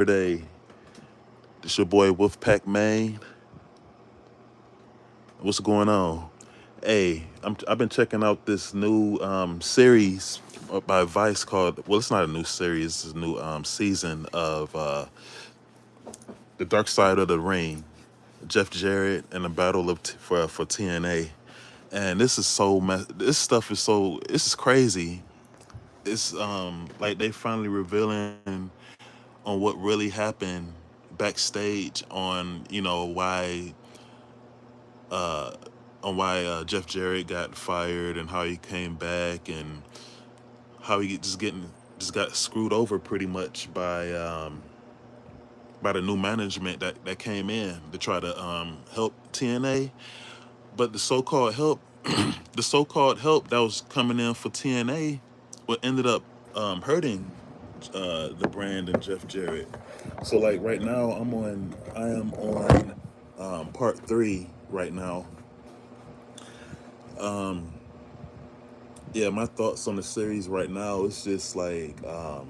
Day. It's your boy Wolfpack Main. What's going on? Hey, I've been checking out this new series by Vice called. Well, it's not a new series. It's a new season of the Dark Side of the Ring. Jeff Jarrett and the Battle of for TNA. And this stuff is so. This is crazy. It's like they finally revealing on what really happened backstage on uh, why Jeff Jarrett got fired and how he came back and how he just got screwed over pretty much by the new management that came in to try to help TNA. But the so-called help that was coming in for TNA, what ended up hurting the brand and Jeff Jarrett. So like right now, I am on part three right now. Um, yeah, my thoughts on the series right now. It's just like I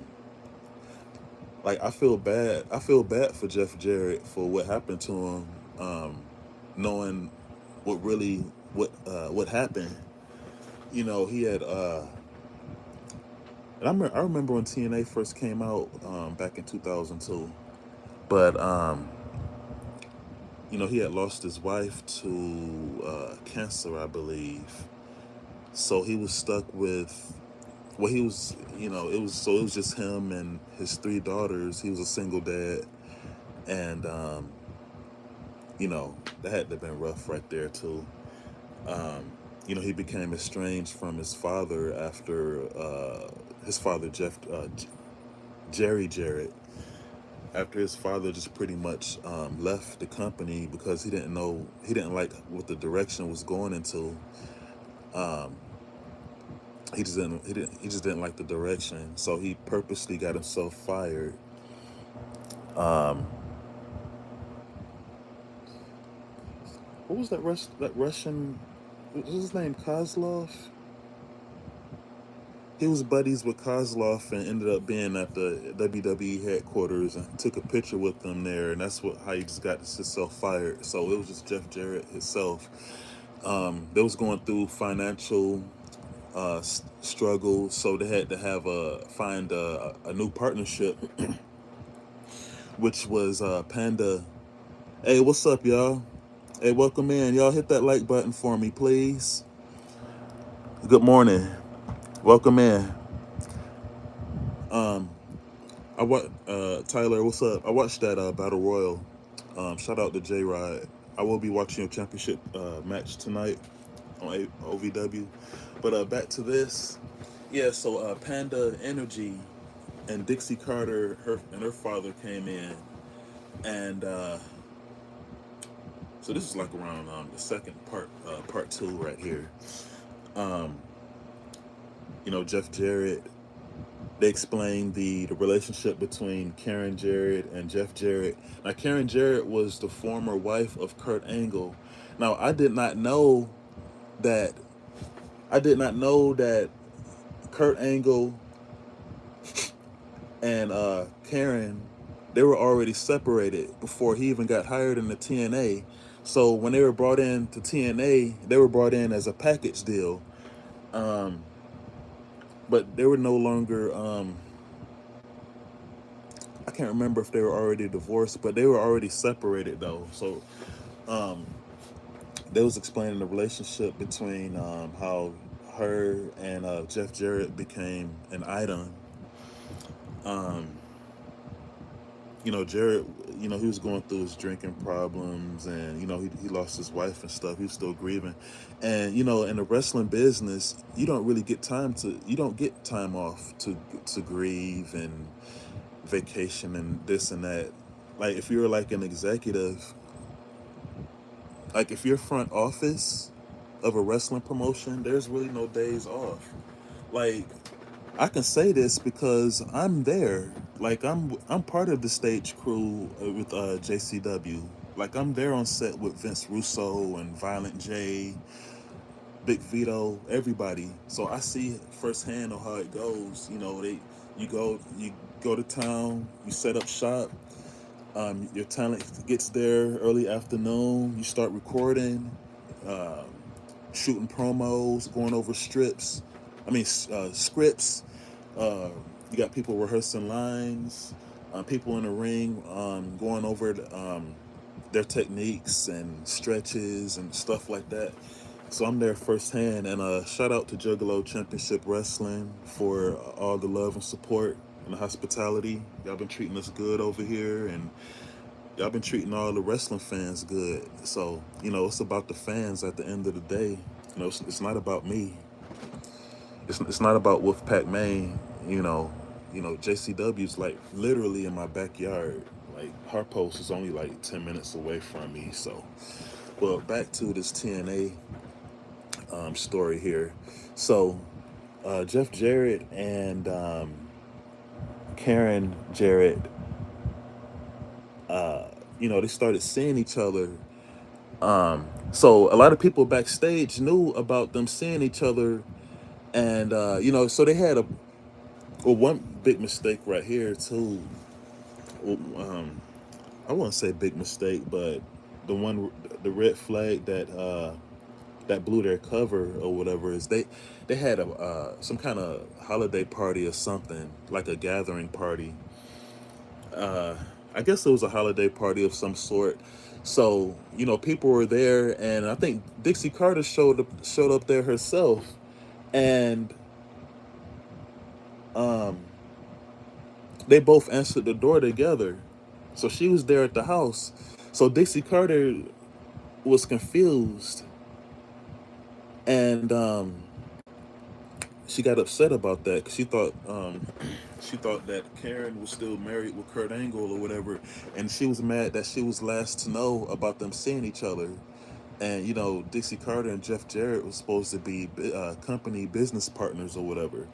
feel bad. I feel bad for Jeff Jarrett for what happened to him, knowing what really what happened. He had and I remember when TNA first came out back in 2002. But he had lost his wife to cancer, I believe. So he was stuck with, well, he was, it was just him and his three daughters. He was a single dad. And, that had to have been rough right there, too. Um, he became estranged from his father after his father, Jerry Jarrett, after his father just pretty much left the company because he didn't like what the direction was going into. Um, he just didn't like the direction, so he purposely got himself fired. Um, what was that Russian? What was his name? Kozlov. He was buddies with Kozlov and ended up being at the WWE headquarters and took a picture with them there, and that's how he just got himself fired. So it was just Jeff Jarrett himself. They was going through financial struggle, so they had to find a new partnership, which was Panda. Hey, what's up, y'all? Hey, welcome in. Y'all hit that like button for me, please. Good morning. Welcome in. Um, Tyler, what's up? I watched that Battle Royal. Shout out to J Rod. I will be watching a championship match tonight on OVW. But back to this. Yeah, so Panda Energy and Dixie Carter, her father came in, and so this is like around the second part two right here. Um, Jeff Jarrett. They explained the relationship between Karen Jarrett and Jeff Jarrett. Now, Karen Jarrett was the former wife of Kurt Angle. Now, that. I did not know that Kurt Angle and Karen, they were already separated before he even got hired in the TNA. So when they were brought in to TNA, they were brought in as a package deal. Um, but they were no longer. I can't remember if they were already divorced, but they were already separated though. So um, they was explaining the relationship between how her and Jeff Jarrett became an item. Um, Jarrett, he was going through his drinking problems, and he lost his wife and stuff. He was still grieving, and in the wrestling business, you don't get time off to grieve and vacation and this and that. Like if you're like an executive, like if you're front office of a wrestling promotion, there's really no days off. Like I can say this because I'm there. Like I'm part of the stage crew with JCW. Like I'm there on set with Vince Russo and Violent J, Big Vito, everybody. So I see firsthand on how it goes. You go to town, you set up shop. Your talent gets there early afternoon. You start recording, um, shooting promos, going over strips. Scripts. Uh, you got people rehearsing lines. People in the ring going over their techniques and stretches and stuff like that. So I'm there firsthand. And shout out to Juggalo Championship Wrestling for all the love and support and the hospitality. Y'all been treating us good over here, and y'all been treating all the wrestling fans good. So, it's about the fans at the end of the day. It's not about me. It's not about Wolfpack Maine. JCW's like literally in my backyard. Like her post is only like 10 minutes away from me. So, well, back to this TNA story here. So, Jeff Jarrett and Karen Jarrett, they started seeing each other. So a lot of people backstage knew about them seeing each other, and so they had one big mistake right here too. Well, I wouldn't say big mistake, but the red flag that blew their cover or whatever is they had a some kind of holiday party or something, like a gathering party. uh I guess it was a holiday party of some sort. So, people were there, and I think Dixie Carter showed up there herself, and um they both answered the door together. So she was there at the house. So Dixie Carter was confused, and she got upset about that because she thought that Karen was still married with Kurt Angle or whatever, and she was mad that she was last to know about them seeing each other. And Dixie Carter and Jeff Jarrett was supposed to be company business partners or whatever.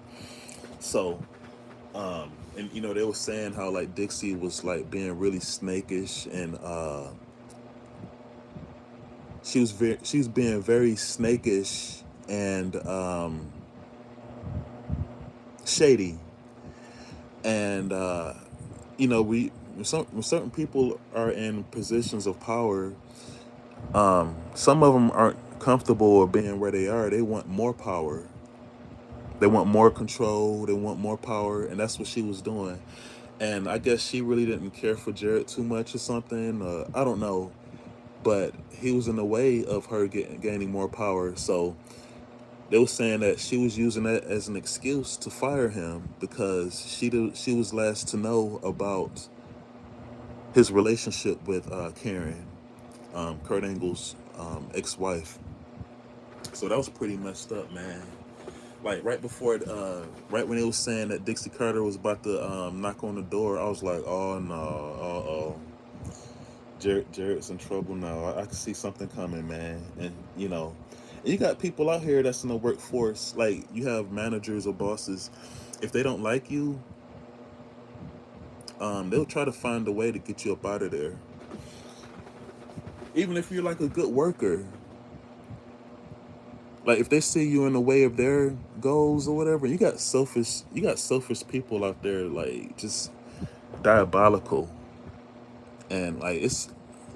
So, and they were saying how like Dixie was like being really snakish, and she was being very snakish and shady. And when certain people are in positions of power, some of them aren't comfortable with being where they are. They want more power. They want more control. They want more power, and that's what she was doing. And I guess she really didn't care for Jarrett too much or something. I don't know, but he was in the way of her gaining more power. So they were saying that she was using that as an excuse to fire him because she was last to know about his relationship with Karen, Kurt Angle's ex-wife. So that was pretty messed up, man. Like right when it was saying that Dixie Carter was about to knock on the door, I was like, oh no, Jarrett's in trouble now. I can see something coming, man. And you got people out here that's in the workforce. Like you have managers or bosses. If they don't like you, they'll try to find a way to get you up out of there. Even if you're like a good worker, like if they see you in the way of their goals or whatever, you got selfish people out there like just diabolical. And like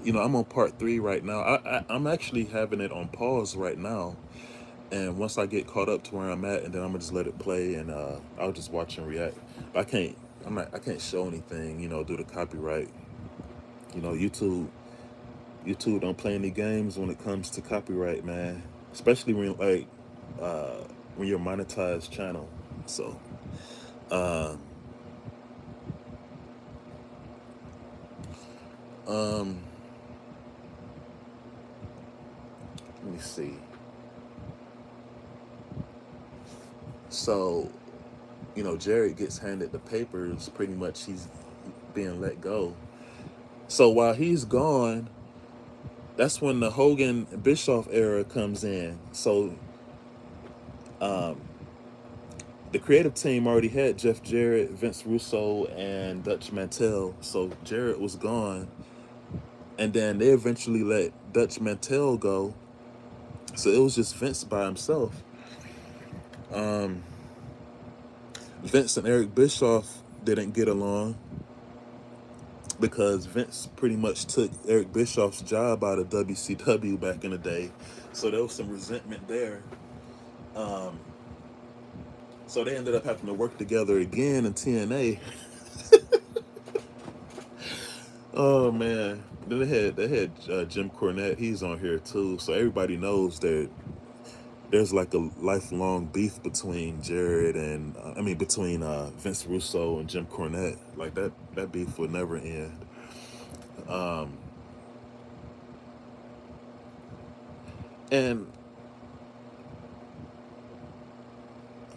I'm on part 3 right now. I'm actually having it on pause right now, and once I get caught up to where I'm at, and then I'm gonna just let it play, and I'll just watch and react. But I can't show anything, due to copyright. YouTube don't play any games when it comes to copyright, man. Especially when you're a monetized channel. So, uh, um, let me see. So, Jarrett gets handed the papers. Pretty much, he's being let go. So while he's gone, that's when the Hogan Bischoff era comes in. So, um, the creative team already had Jeff Jarrett, Vince Russo, and Dutch Mantell. So Jarrett was gone, and then they eventually let Dutch Mantell go. So it was just Vince by himself. Um, Vince and Eric Bischoff. didn't get along because Vince pretty much took Eric Bischoff's job out of WCW back in the day. So there was some resentment there. Um, so they ended up having to work together again in TNA. Oh man. Then they had Jim Cornette. He's on here too. So everybody knows that there's like a lifelong beef between Jarrett and between Vince Russo and Jim Cornette. Like that beef would never end. Um, and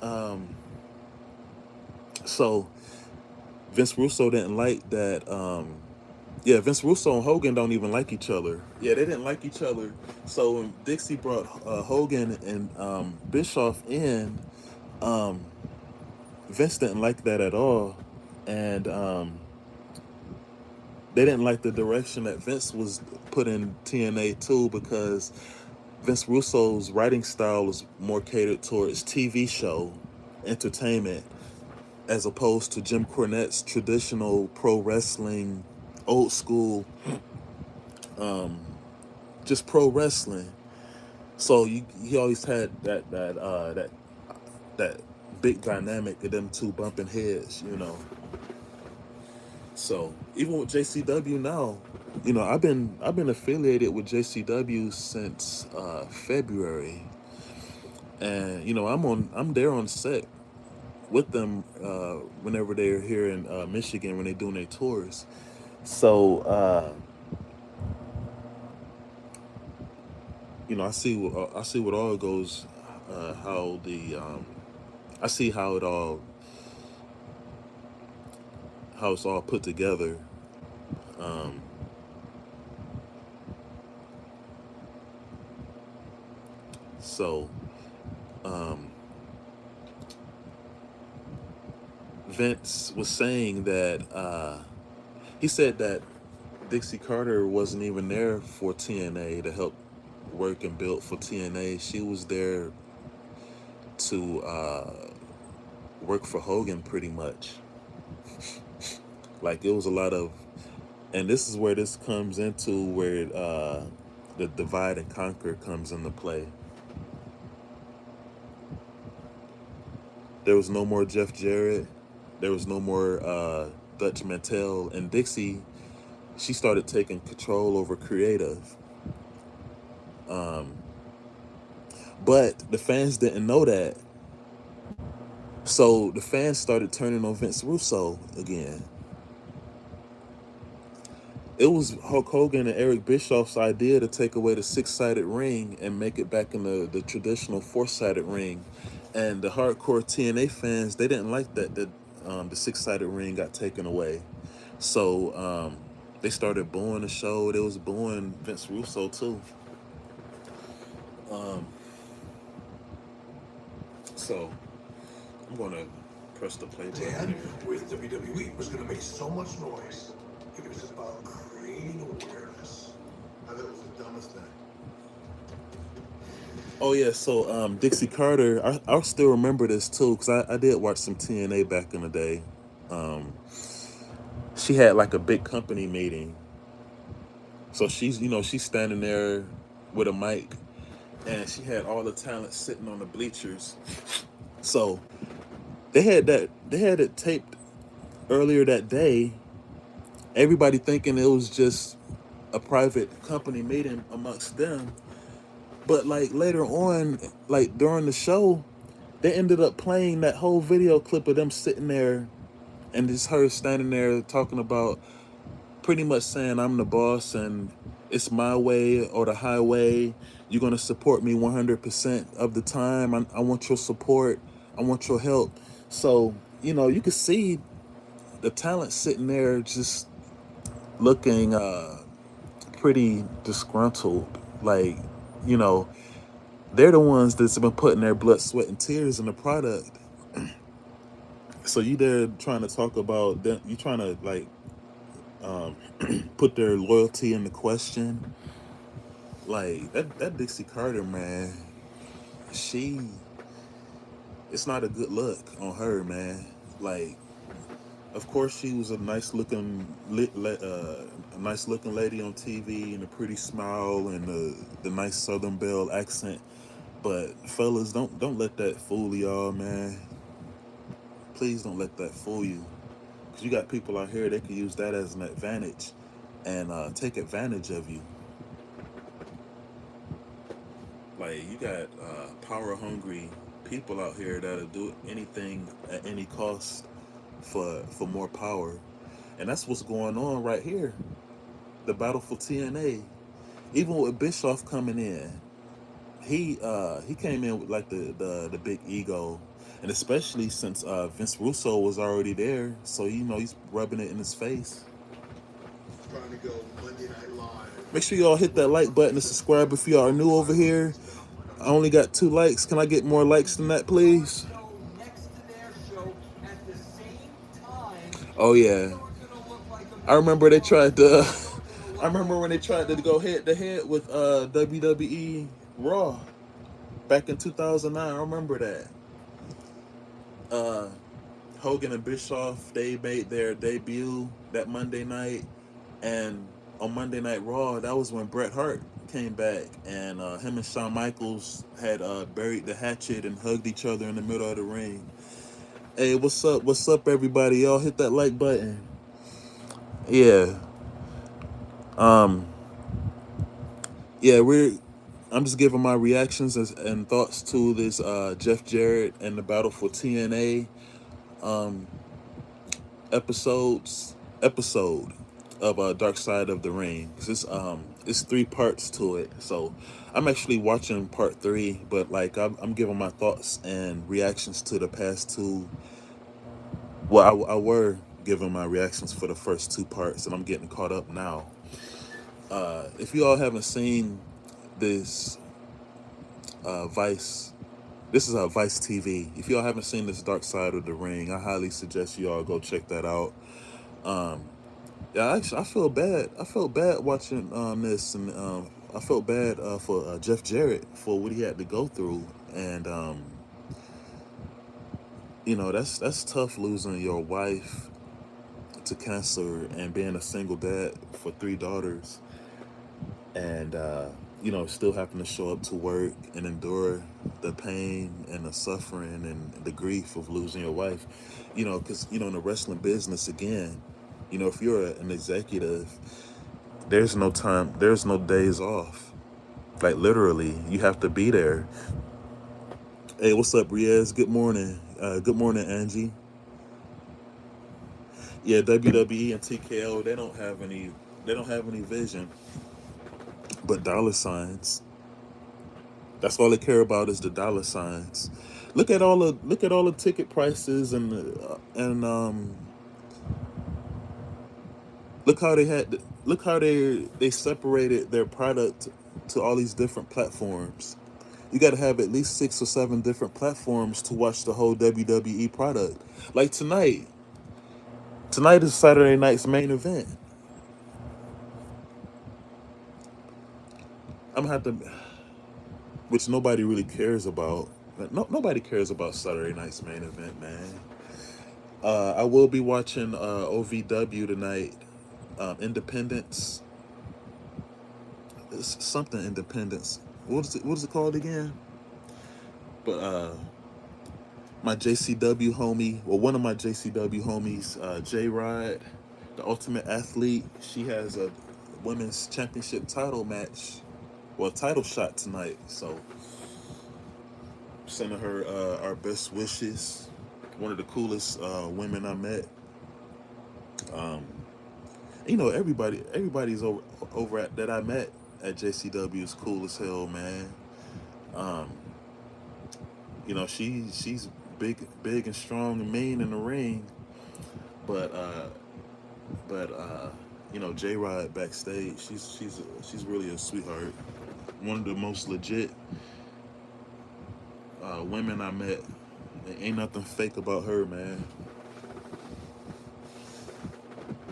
um, so Vince Russo didn't like that. Yeah, Vince Russo and Hogan don't even like each other. Yeah, they didn't like each other. So when Dixie brought Hogan and Bischoff in, um, Vince didn't like that at all, and they didn't like the direction that Vince was put in TNA too, because Vince Russo's writing style was more catered towards TV show entertainment, as opposed to Jim Cornette's traditional pro wrestling, old school, um, just pro wrestling. So he always had that big dynamic of them two bumping heads, you know. So even with JCW now, you know, I've been affiliated with JCW since February, and you know I'm there on set with them whenever they're here in Michigan when they're doing their tours. So you know I see what all goes, how the I see how it's all put together. Um, so um, Vince was saying that he said that Dixie Carter wasn't even there for TNA to help work and build for TNA. She was there to work for Hogan pretty much. Like it was a lot of, and this is where this comes into where the divide and conquer comes into play. There was no more Jeff Jarrett. There was no more Dutch Mantel, and Dixie. She started taking control over creative. Um, but the fans didn't know that. So the fans started turning on Vince Russo again. It was Hulk Hogan and Eric Bischoff's idea to take away the six-sided ring and make it back in the traditional four-sided ring. And the hardcore TNA fans, they didn't like that the six-sided ring got taken away. So they started booing the show. They was booing Vince Russo too. Um, so I'm gonna press the play button Dan, here. with WWE was going to make so much noise. It was about creating awareness. I thought it was the dumbest thing. Oh yeah, so Dixie Carter, I still remember this too, because I did watch some TNA back in the day. Um, she had like a big company meeting, so she's standing there with a mic, and she had all the talent sitting on the bleachers. So they had it taped earlier that day. Everybody thinking it was just a private company meeting amongst them, but like later on, like during the show, they ended up playing that whole video clip of them sitting there and just her standing there talking about, pretty much saying, I'm the boss and it's my way or the highway. You're going to support me 100% of the time. I want your support. I want your help. So, you know, you could see the talent sitting there just looking pretty disgruntled. Like, you know, they're the ones that's been putting their blood, sweat, and tears in the product. So you there trying to talk about them, you trying to like um, put their loyalty into question. Like that Dixie Carter, man, she, it's not a good look on her, man. Like Of course, she was a a nice looking lady on TV, and a pretty smile, and the nice Southern Belle accent. But fellas, don't let that fool y'all, man. Please don't let that fool you, because you got people out here that can use that as an advantage and take advantage of you. Like, you got power hungry people out here that'll do anything at any cost for more power, and that's what's going on right here. The battle for TNA. Even with Bischoff coming in, he came in with like the big ego, and especially since Vince Russo was already there, so he's rubbing it in his face. Trying to go Monday Night Live. Make sure y'all hit that like button and subscribe if y'all are new over here. I only got 2 likes. Can I get more likes than that, please? Oh yeah, I remember they tried to. I remember when they tried to go head to head with WWE Raw back in 2009. I remember that. Uh, Hogan and Bischoff, they made their debut that Monday night, and on Monday Night Raw, that was when Bret Hart came back, and him and Shawn Michaels had buried the hatchet and hugged each other in the middle of the ring. Hey, what's up? What's up, everybody? Y'all hit that like button. Yeah, um, yeah, I'm just giving my reactions and thoughts to this Jeff Jarrett and the battle for TNA um, episode of Dark Side of the Ring. It's 3 parts to it, so I'm actually watching part 3, but like I'm giving my thoughts and reactions to the past two. Well, I were giving my reactions for the first 2 parts, and I'm getting caught up now. If you all haven't seen this Vice, this is Vice TV. If y'all haven't seen this Dark Side of the Ring, I highly suggest you all go check that out. Um, Yeah, actually, I feel bad. I felt bad watching this, and I felt bad for Jeff Jarrett for what he had to go through, and that's tough losing your wife to cancer and being a single dad for 3 daughters, and still having to show up to work and endure the pain and the suffering and the grief of losing your wife. Because in the wrestling business again, if you're an executive, there's no time, there's no days off. Like, literally, you have to be there. Hey, what's up, Riaz? Good morning. Good morning, Angie. Yeah, WWE and TKO, they don't have any vision, but dollar signs. That's all they care about is the dollar signs. Look at all the ticket prices, and look how they separated their product to all these different platforms. You got to have at least 6 or 7 different platforms to watch the whole WWE product. Like tonight. Tonight is Saturday night's main event. I'm gonna have to, which nobody really cares about. No, nobody cares about Saturday night's main event, man. I will be watching OVW tonight. Independence, it's something Independence. What is it? What is it called again? But my JCW homie, well, one of my JCW homies, J Rod, the Ultimate Athlete. She has a women's championship title match, well, title shot tonight. So, sending her our best wishes. One of the coolest women I met. Um, everybody's over at that I met at JCW is cool as hell, man. Um, she's big and strong and mean in the ring, but J Rod backstage, she's really a sweetheart. One of the most legit women I met. There ain't nothing fake about her, man.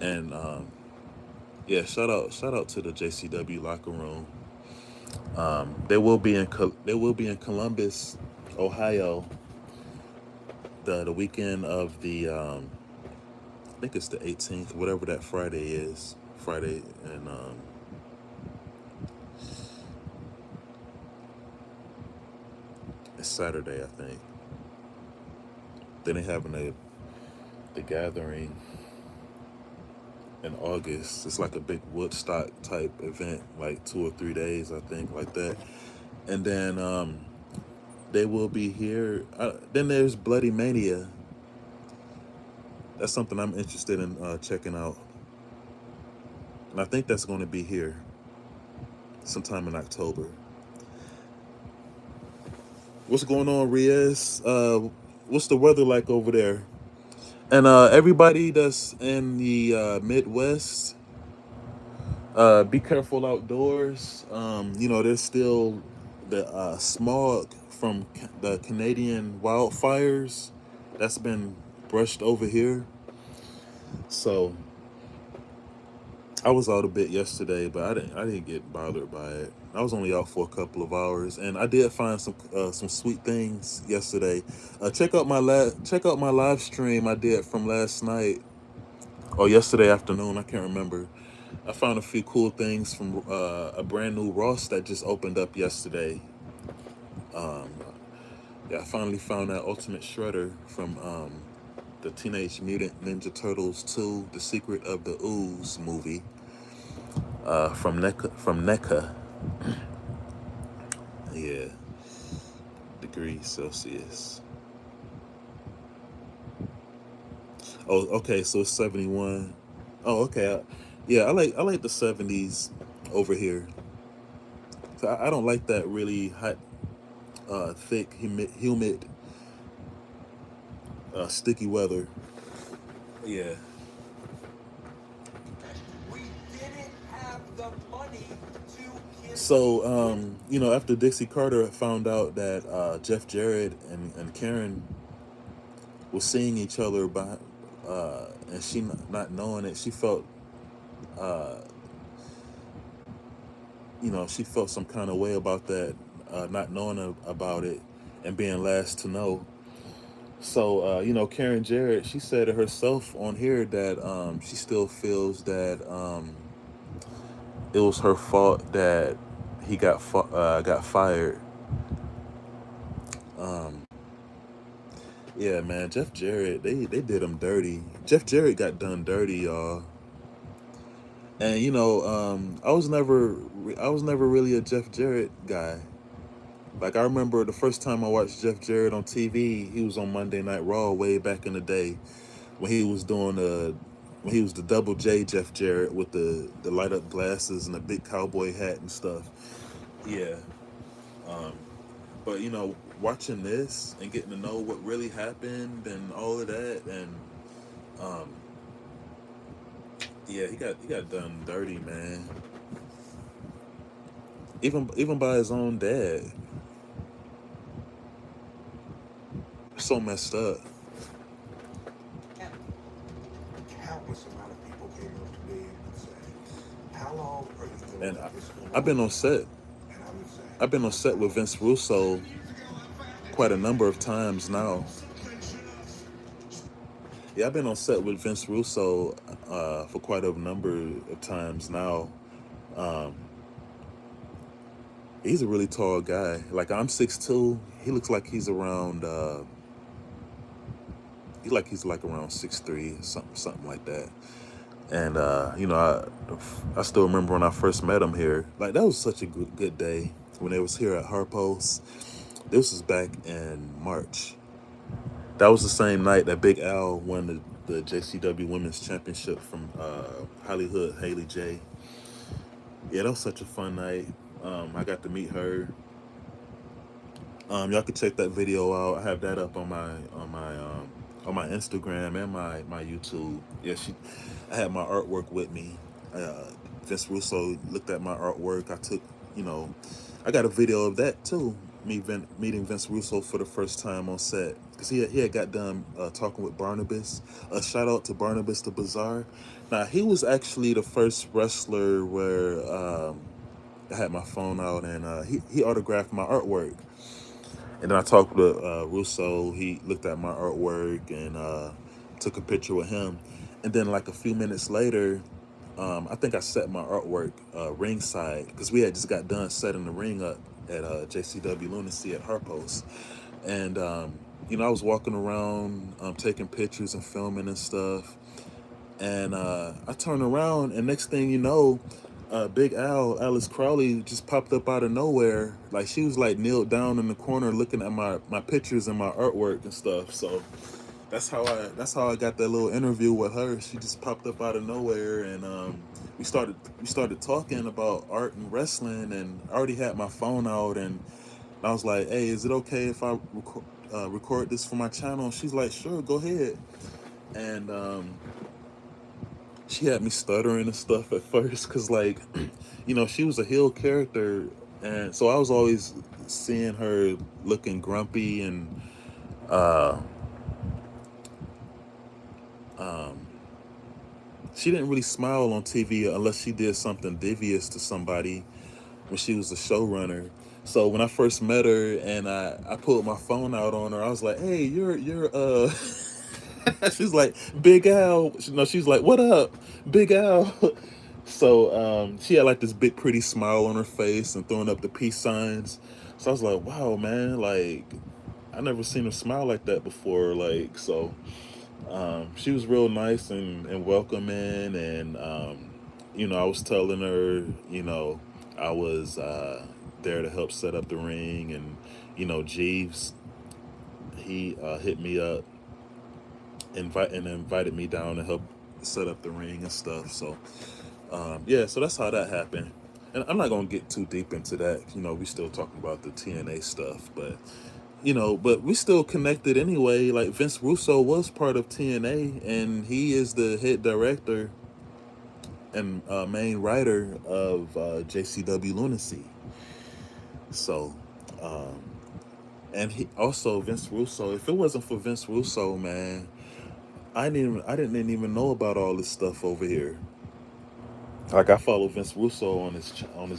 And yeah, shout out to the JCW locker room. They will be in Columbus, Ohio, the weekend of the think it's the 18th, whatever that Friday is. Friday and it's Saturday, I think. Then they having the gathering in August. It's like a big Woodstock type event, like 2 or 3 days, I think, like that. And then they will be here. Then there's Bloody Mania. That's something I'm interested in checking out, and I think that's going to be here sometime in October. What's going on, Riaz? What's the weather like over there? And everybody that's in the Midwest, be careful outdoors. There's still the smog from the Canadian wildfires that's been brushed over here. So I was out a bit yesterday, but I didn't get bothered by it. I was only out for a couple of hours, and I did find some sweet things yesterday. Check out my live stream I did from last night or yesterday afternoon. I can't remember. I found a few cool things from a brand new Ross that just opened up yesterday. Um, yeah, I finally found that Ultimate Shredder from the Teenage Mutant Ninja Turtles 2: The Secret of the Ooze movie from NECA. Yeah, degrees Celsius. Oh, okay, so it's 71. Oh, okay. Yeah, I like the 70s over here. So I don't like that really hot, thick, humid, sticky weather. Yeah. We didn't have the money to get. So, after Dixie Carter found out that Jeff Jarrett and Karen was seeing each other and she not knowing it, uh, she felt some kind of way about that, not knowing about it and being last to know. So, Karen Jarrett, she said it herself on here that she still feels that it was her fault that he got fired. Um, yeah, man, Jeff Jarrett, they did him dirty. Jeff Jarrett got done dirty, y'all. And I was never really a Jeff Jarrett guy. Like I remember the first time I watched Jeff Jarrett on TV, he was on Monday Night Raw way back in the day when he was doing when he was the Double J Jeff Jarrett with the light up glasses and the big cowboy hat and stuff. Yeah. Um, but watching this and getting to know what really happened and all of that, and um, yeah, he got done dirty, man. Even by his own dad. So messed up. Countless amount of people came up to me and would say, "How long are you going to And let this go I've been on?" on set. And I would say, I've been on set with Vince Russo quite a number of times now. Yeah, I've been on set with Vince Russo for quite a number of times now. Um, he's a really tall guy. Like I'm 6'2". He looks like he's around. He's like around 6'3", something like that. And I still remember when I first met him here. Like that was such a good day when they was here at Harpo's. This was back in March. That was the same night that Big Al won the JCW Women's Championship from Hollywood Haley J. Yeah, that was such a fun night. I got to meet her. Y'all can check that video out. I have that up on my Instagram and my YouTube. Yeah, I had my artwork with me. Vince Russo looked at my artwork. You know, I got a video of that too. Meeting Vince Russo for the first time on set because he had got done talking with Barnabas. Shout out to Barnabas the Bazaar. Now he was actually the first wrestler where I had my phone out and he autographed my artwork. And then I talked with Russo. He looked at my artwork and took a picture with him. And then like a few minutes later, I think I set my artwork ringside because we had just got done setting the ring up at JCW Lunacy at Harpo's, and I was walking around, taking pictures and filming and stuff, and I turned around, and next thing you know, Big Alice Crowley, just popped up out of nowhere. Like she was like kneeled down in the corner looking at my pictures and my artwork and stuff. So that's how I got that little interview with her. She just popped up out of nowhere, and we started talking about art and wrestling, and I already had my phone out, and I was like, "Hey, is it okay if I record this for my channel?" And she's like, "Sure, go ahead." And she had me stuttering and stuff at first, cause like, she was a heel character, and so I was always seeing her looking grumpy and uh, um, she didn't really smile on TV unless she did something devious to somebody when she was a showrunner. So when I first met her and I pulled my phone out on her, I was like, "Hey, you're." She's like, "Big Al." No, she's like, "What up, Big Al?" So she had like this big pretty smile on her face and throwing up the peace signs. So I was like, "Wow, man! Like, I never seen her smile like that before." Like, so she was real nice and welcoming, and I was telling her, I was there to help set up the ring, and Jeeves, he hit me up, invited me down to help set up the ring and stuff. So yeah, so that's how that happened. And I'm not gonna get too deep into that. We still talking about the TNA stuff, but we still connected anyway. Like Vince Russo was part of TNA, and he is the head director and main writer of JCW Lunacy. So, um, and he also Vince Russo. If it wasn't for Vince Russo, man, I didn't even know about all this stuff over here. Like I follow Vince Russo on his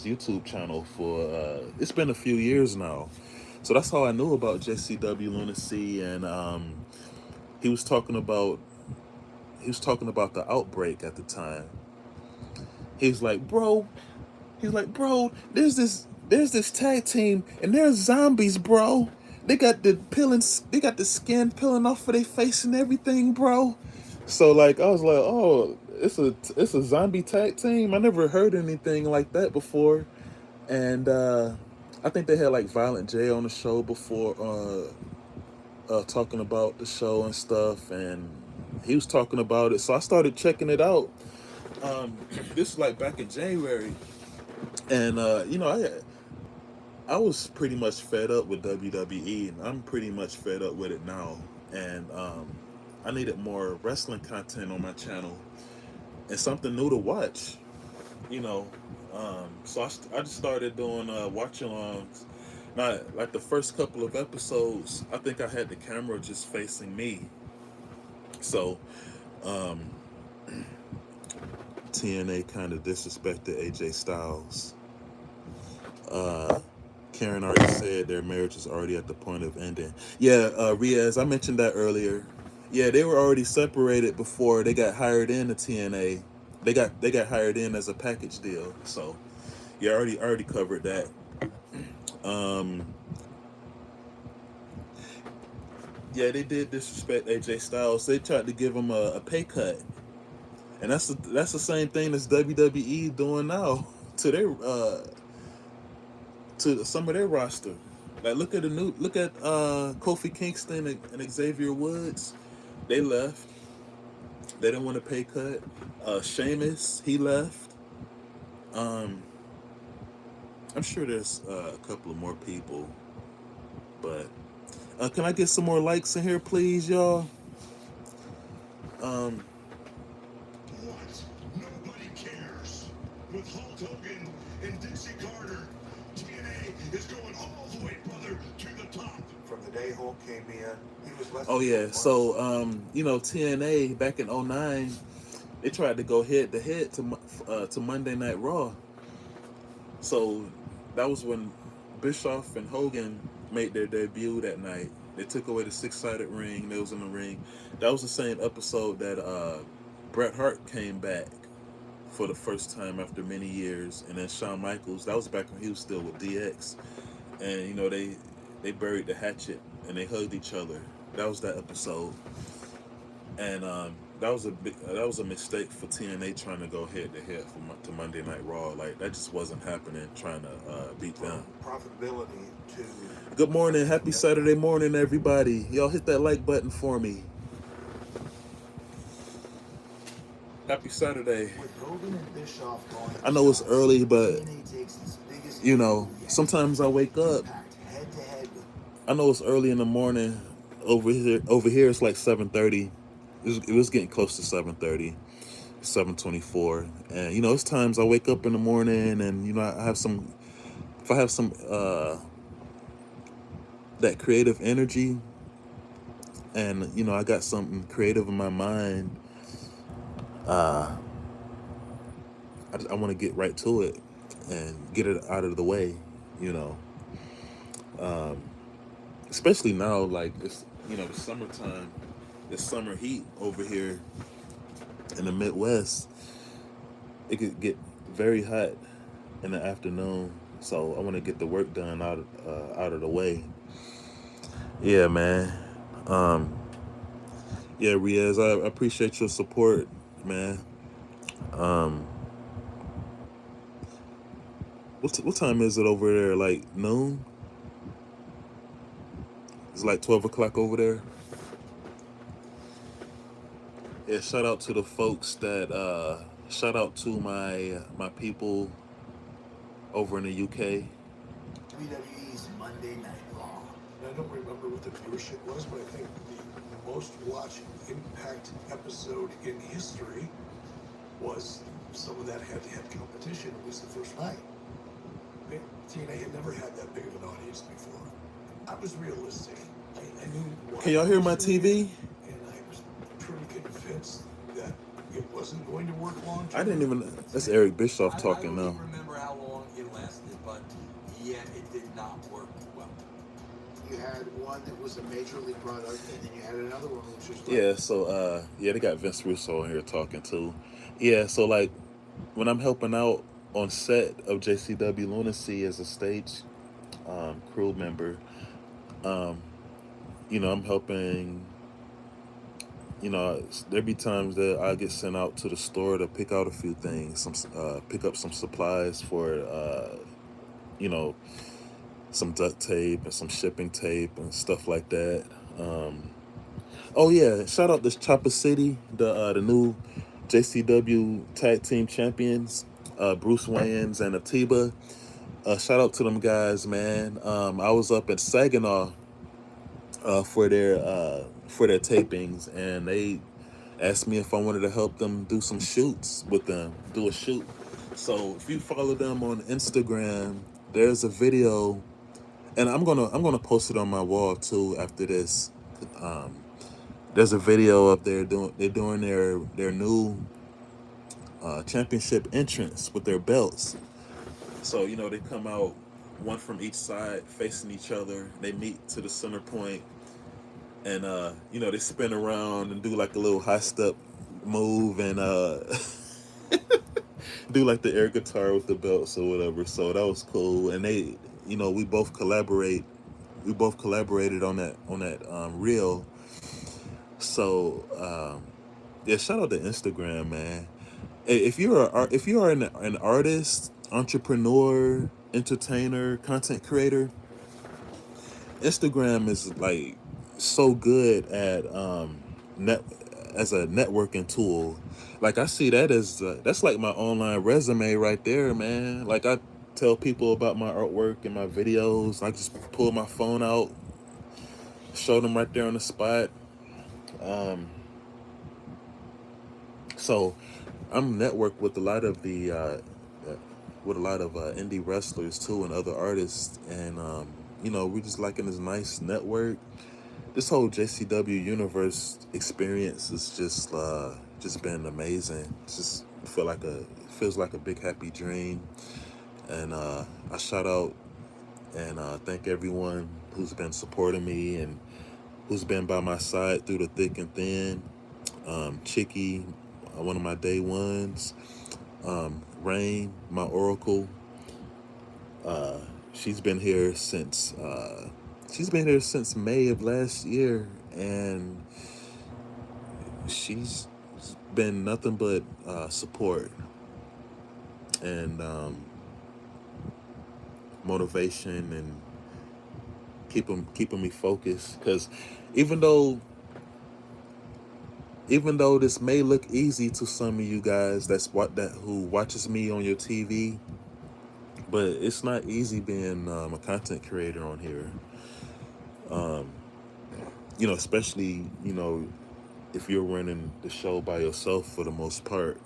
YouTube channel for it's been a few years now. So that's how I knew about JCW Lunacy, and he was talking about he was talking about the outbreak at the time. He's like, bro, there's this tag team and there's zombies, bro. They got the skin peeling off of their face and everything, bro. So like I was like, oh, it's a zombie tag team. I never heard anything like that before. And I think they had like Violent J on the show before, talking about the show and stuff, and he was talking about it. So I started checking it out. This was like back in January, and I was pretty much fed up with WWE, and I'm pretty much fed up with it now. And I needed more wrestling content on my channel and something new to watch. You know, so I just started doing watch alongs. Now, like the first couple of episodes, I think I had the camera just facing me. So um, TNA kind of disrespected AJ Styles. Uh, Karen already said their marriage is already at the point of ending. Yeah, Riaz, I mentioned that earlier. Yeah, they were already separated before they got hired in to TNA. They got hired in as a package deal. So yeah, already covered that. Um, yeah, they did disrespect AJ Styles. They tried to give him a pay cut, and that's the same thing as WWE doing now to their to some of their roster. Like look at Kofi Kingston and Xavier Woods. They left. They didn't want a pay cut. Sheamus, he left. Um, I'm sure there's a couple of more people, but can I get some more likes in here, please, y'all? Um, What? Nobody cares. With Hulk Hogan and Dixie Carter, TNA is going all the way, brother, to the top. From the day Hulk came in, he was less oh than yeah, 12 so months. TNA back in '09, they tried to go head to head to Monday Night Raw. So that was when Bischoff and Hogan made their debut that night. They took away the six-sided ring. They was in the ring. That was the same episode that Bret Hart came back for the first time after many years, and then Shawn Michaels. That was back when he was still with DX, and they buried the hatchet and they hugged each other. That was that episode, and that was a mistake for TNA trying to go head to head to Monday Night Raw. Like that just wasn't happening. Trying to beat them. Profitability to Good morning, happy Saturday morning, everybody. Y'all hit that like button for me. Happy Saturday. with Hogan and Bischoff going. I know it's early, but TNA takes its biggest you know, move yet. sometimes I wake up. Impact head to head with I know it's early in the morning. Over here it's like 7:30. It was getting close to 7:30, 7:24, and it's times I wake up in the morning, and I have some. If I have some that creative energy, and I got something creative in my mind, I want to get right to it and get it out of the way. You know, especially now, like it's the summertime, the summer heat over here in the Midwest. It could get very hot in the afternoon, so I want to get the work done out of the way. Yeah, man. Um, yeah, Riaz, I appreciate your support, man. Um, what time is it over there? Like noon? It's like 12 o'clock over there. Yeah, shout out to the folks that shout out to my people over in the UK. WWE's Monday Night Raw. I don't remember what the viewership was, but I think the most watched Impact episode in history was some of that head-to-head competition. It was the first night. TNA had never had that big of an audience before. I was realistic. I knew what Can y'all hear my TV? and I was pretty convinced that it wasn't going to work long term. I didn't even. That's Eric Bischoff talking I now. don't even remember how long it lasted, but yeah, it did not work well. You had one that was a major league product, and then you had another one which was like, Yeah, so yeah, they got Vince Russo in here talking too. Yeah, so like when I'm helping out on set of JCW Lunacy as a stage crew member, um, I'm helping. There be times that I get sent out to the store to pick out a few things, pick up some supplies for, you know, some duct tape and some shipping tape and stuff like that. Oh yeah, shout out to Chopper City, the new JCW Tag Team Champions, Bruce Wayans and Atiba. Shout out to them guys, man. I was up at Saginaw for their tapings, and they asked me if I wanted to help them do some shoots with them, do a shoot. So if you follow them on Instagram, there's a video, and I'm gonna post it on my wall too after this. Um, there's a video up there they're doing their new championship entrance with their belts. So they come out one from each side facing each other. They meet to the center point, and they spin around and do like a little high step move, and do like the air guitar with the belts or whatever. So that was cool, and they, we both collaborated on that reel. So yeah, shout out to Instagram, man. Hey, if you are an artist, entrepreneur, entertainer, content creator, Instagram is like so good at net as a networking tool. Like I see that as that's like my online resume right there, man. Like I tell people about my artwork and my videos. I just pull my phone out, show them right there on the spot. Um, so I'm networked with a lot of indie wrestlers too and other artists, and we just like in this nice network. This whole JCW universe experience has just been amazing. It's just feels like a big happy dream, and I shout out and thank everyone who's been supporting me and who's been by my side through the thick and thin. Chicky, one of my day ones. Rain, my oracle. She's been here since May of last year, and she's been nothing but support and motivation and keeping me focused. Because even though even though this may look easy to some of you guys who watches me on your TV, but it's not easy being a content creator on here. Especially if you're running the show by yourself for the most part.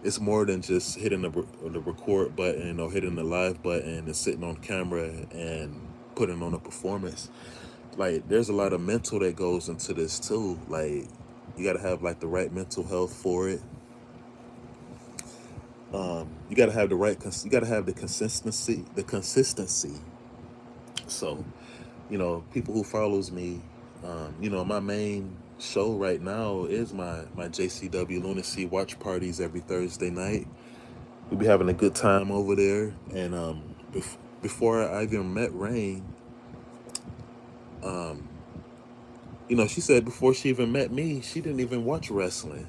It's more than just hitting the record button or hitting the live button and sitting on camera and putting on a performance. Like, there's a lot of mental that goes into this too. Like, you got to have like the right mental health for it. You got to have you got to have the consistency. So, people who follows me, my main show right now is my JCW Lunacy watch parties every Thursday night. We be having a good time over there. And before I even met Rain, she said before she even met me, she didn't even watch wrestling.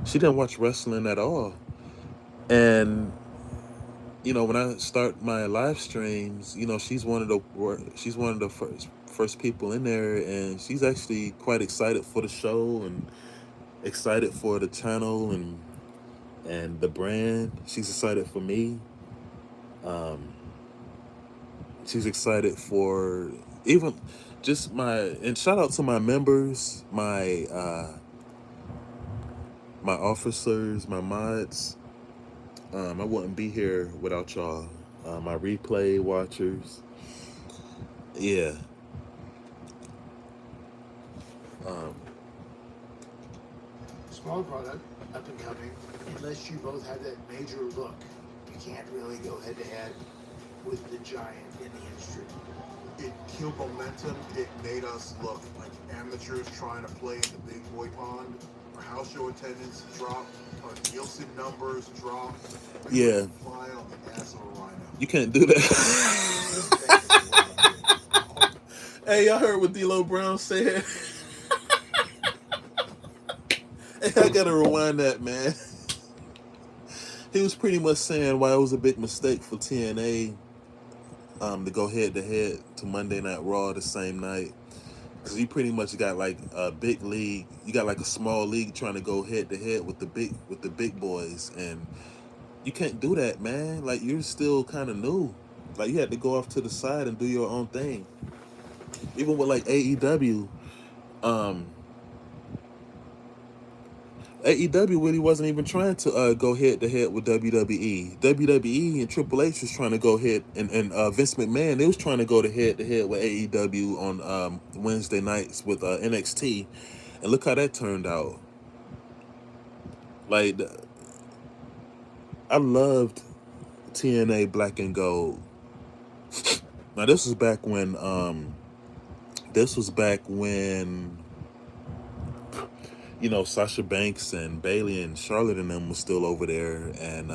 She didn't watch wrestling at all. And when I start my live streams, she's one of the first people in there, and she's actually quite excited for the show and excited for the channel and the brand. She's excited for me. She's excited for even just and shout out to my members, my officers, my mods. I wouldn't be here without y'all. My replay watchers. Yeah. Um, Small product, up and coming. Unless you both have that major look, you can't really go head to head with the giant in the industry. It killed momentum. It made us look like amateurs trying to play in the big boy pond. Our house show attendance dropped. Our Nielsen numbers dropped. We yeah. would fly on the ass of a rhino. You can't do that. Hey, y'all heard what D'Lo Brown said? Hey, I gotta rewind that, man. He was pretty much saying why it was a big mistake for TNA to go head to head to Monday Night Raw the same night. Because you pretty much got like a big league, you got like a small league trying to go head to head with the big boys, and you can't do that, man. Like, you're still kind of new. Like, you had to go off to the side and do your own thing. Even with like AEW, um, AEW really wasn't even trying to go head to head with WWE. WWE and Triple H was trying to go head, and Vince McMahon, they was trying to go to head with AEW on Wednesday nights with NXT, and look how that turned out. Like, I loved TNA Black and Gold. Now this was back when Sasha Banks and Bailey and Charlotte and them was still over there, and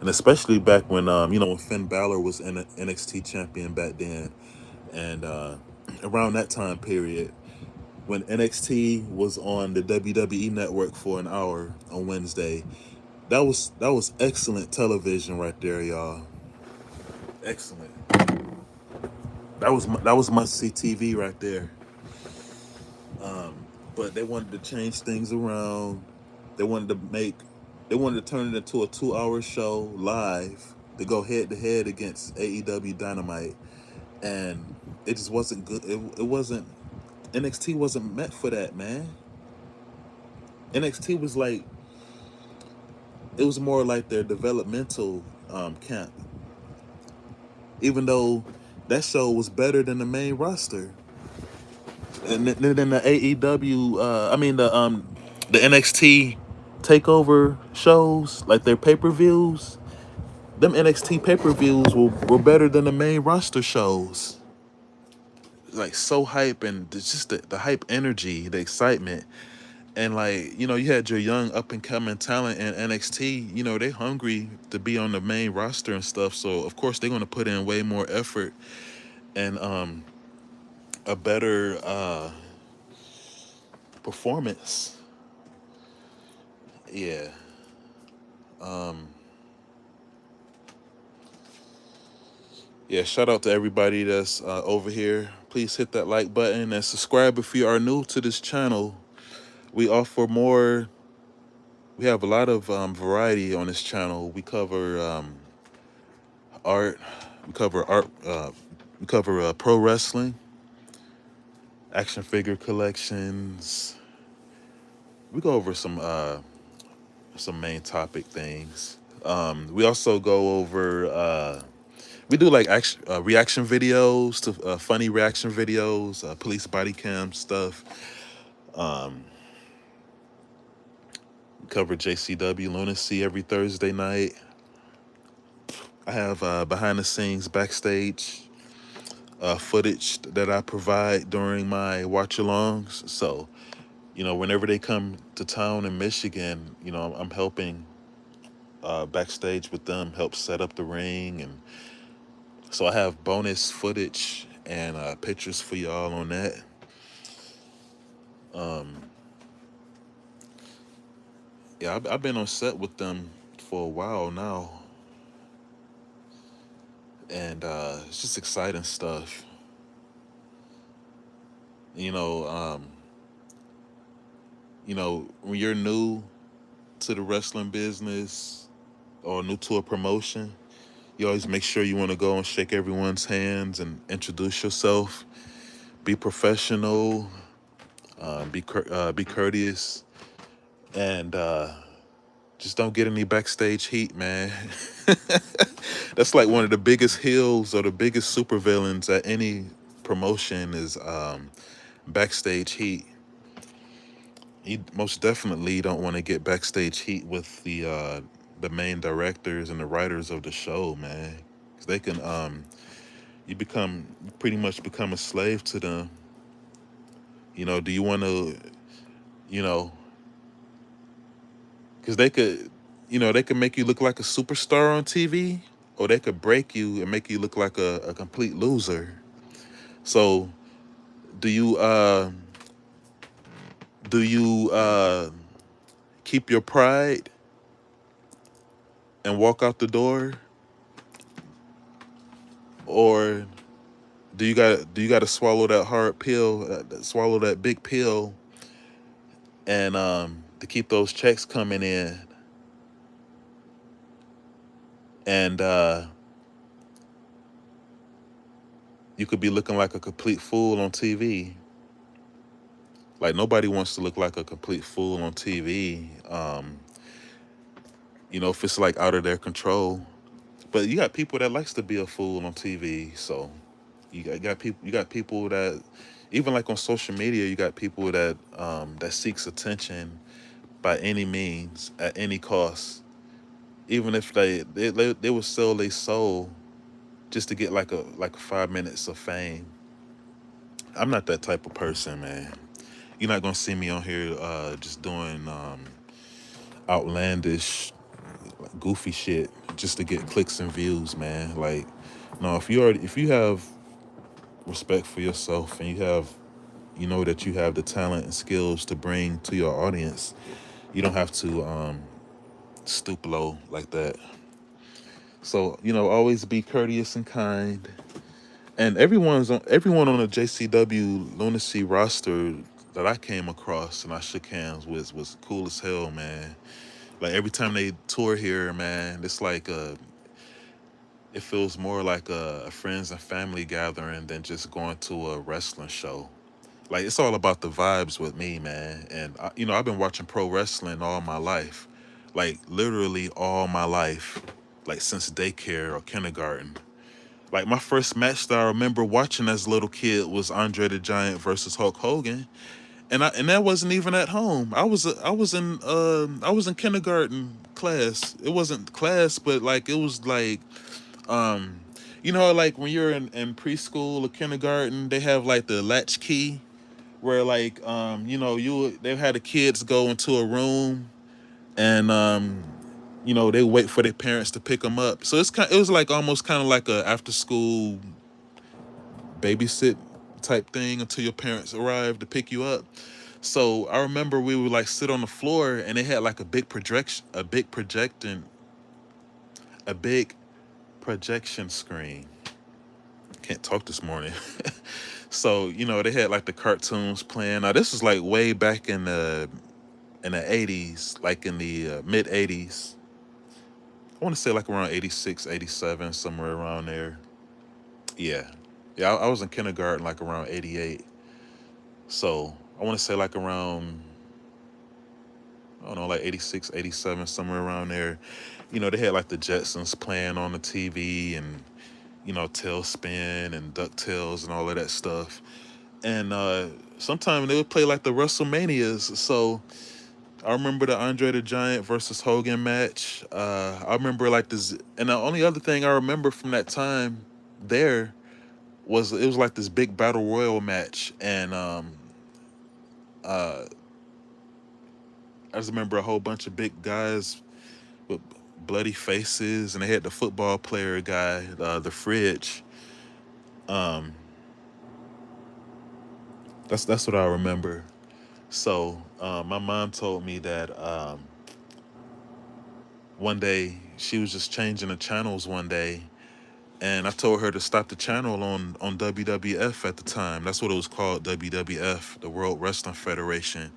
especially back when when Finn Balor was NXT champion back then, and around that time period when NXT was on the WWE network for an hour on Wednesday. That was excellent television right there, y'all. Excellent. That was must see TV right there. But they wanted to change things around. They wanted to make they wanted to turn it into a 2-hour show live to go head to head against AEW Dynamite, and it just wasn't good. It wasn't NXT wasn't meant for that, man. NXT was like it was more like their developmental camp. Even though that show was better than the main roster, and then the AEW, the NXT takeover shows, like their pay-per-views. Them NXT pay-per-views were better than the main roster shows. Like, so hype, and just the hype energy, the excitement. And like, you know, you had your young up and coming talent in NXT, you know, they hungry to be on the main roster and stuff. So of course they're gonna put in way more effort and a better performance. Yeah. Um yeah, shout out to everybody that's over here. Please hit that like button and subscribe if you are new to this channel. We offer more. We have a lot of variety on this channel. We cover art. We cover art. We cover pro wrestling, action figure collections. We go over some main topic things. We also go over. We do like reaction videos to funny reaction videos, police body cam stuff. Um, cover JCW Lunacy every Thursday night. I have behind the scenes backstage footage that I provide during my watch alongs. So, you know, whenever they come to town in Michigan, you know, I'm helping backstage with them, help set up the ring. And so I have bonus footage and pictures for y'all on that. Um, yeah, I've been on set with them for a while now. And it's just exciting stuff. You know, um, when you're new to the wrestling business or new to a promotion, you always make sure you want to go and shake everyone's hands and introduce yourself. Be professional, be courteous, and just don't get any backstage heat, man. That's like one of the biggest heels or the biggest supervillains at any promotion is backstage heat. You most definitely don't want to get backstage heat with the main directors and the writers of the show, man. 'Cause they can you pretty much become a slave to them. You know, do you want to, you know, because they could make you look like a superstar on TV, or they could break you and make you look like a complete loser. So, do you uh, do you keep your pride and walk out the door, or do you got to swallow that hard pill, swallow that big pill, and to keep those checks coming in, and you could be looking like a complete fool on TV. Like nobody wants to look like a complete fool on TV. If it's like out of their control. But you got people that likes to be a fool on TV. So you got people that even like on social media, you got people that seeks attention by any means at any cost. Even if they would sell their soul just to get like 5 minutes of fame. I'm not that type of person, man. You're not gonna see me on here just doing outlandish, goofy shit just to get clicks and views, man. Like, no, if you have respect for yourself and you know that you have the talent and skills to bring to your audience, you don't have to stoop low like that. So, always be courteous and kind. And everyone on the JCW Lunacy roster that I came across and I shook hands with was cool as hell, man. Like every time they tour here, man, it feels more like a friends and family gathering than just going to a wrestling show. Like it's all about the vibes with me, man. And I've been watching pro wrestling all my life, like literally all my life, like since daycare or kindergarten. Like my first match that I remember watching as a little kid was Andre the Giant versus Hulk Hogan, and that wasn't even at home. I was in kindergarten class. It wasn't class, but like it was like um, like when you're in preschool or kindergarten, they have like the latchkey where like they had the kids go into a room and they wait for their parents to pick them up. So it was like almost kind of like a after school babysit type thing until your parents arrived to pick you up. So I remember we would like sit on the floor and they had like a big projection screen. Can't talk this morning. So they had like the cartoons playing. Now this was like way back in the 80s, like in the mid 80s. I want to say like around 86, 87, somewhere around there. Yeah. Yeah, I was in kindergarten like around 88. So I want to say like around, I don't know, like 86, 87, somewhere around there. They had like the Jetsons playing on the TV and, Tailspin and DuckTales and all of that stuff. And sometimes they would play like the WrestleManias. So I remember the Andre the Giant versus Hogan match. I remember like this, and the only other thing I remember from that time there was it was like this big battle royal match, and uh, I just remember a whole bunch of big guys with bloody faces, and they had the football player guy, the Fridge. Um, that's what I remember. So my mom told me that one day she was just changing the channels one day, and I told her to stop the channel on WWF at the time. That's what it was called, WWF, the World Wrestling Federation,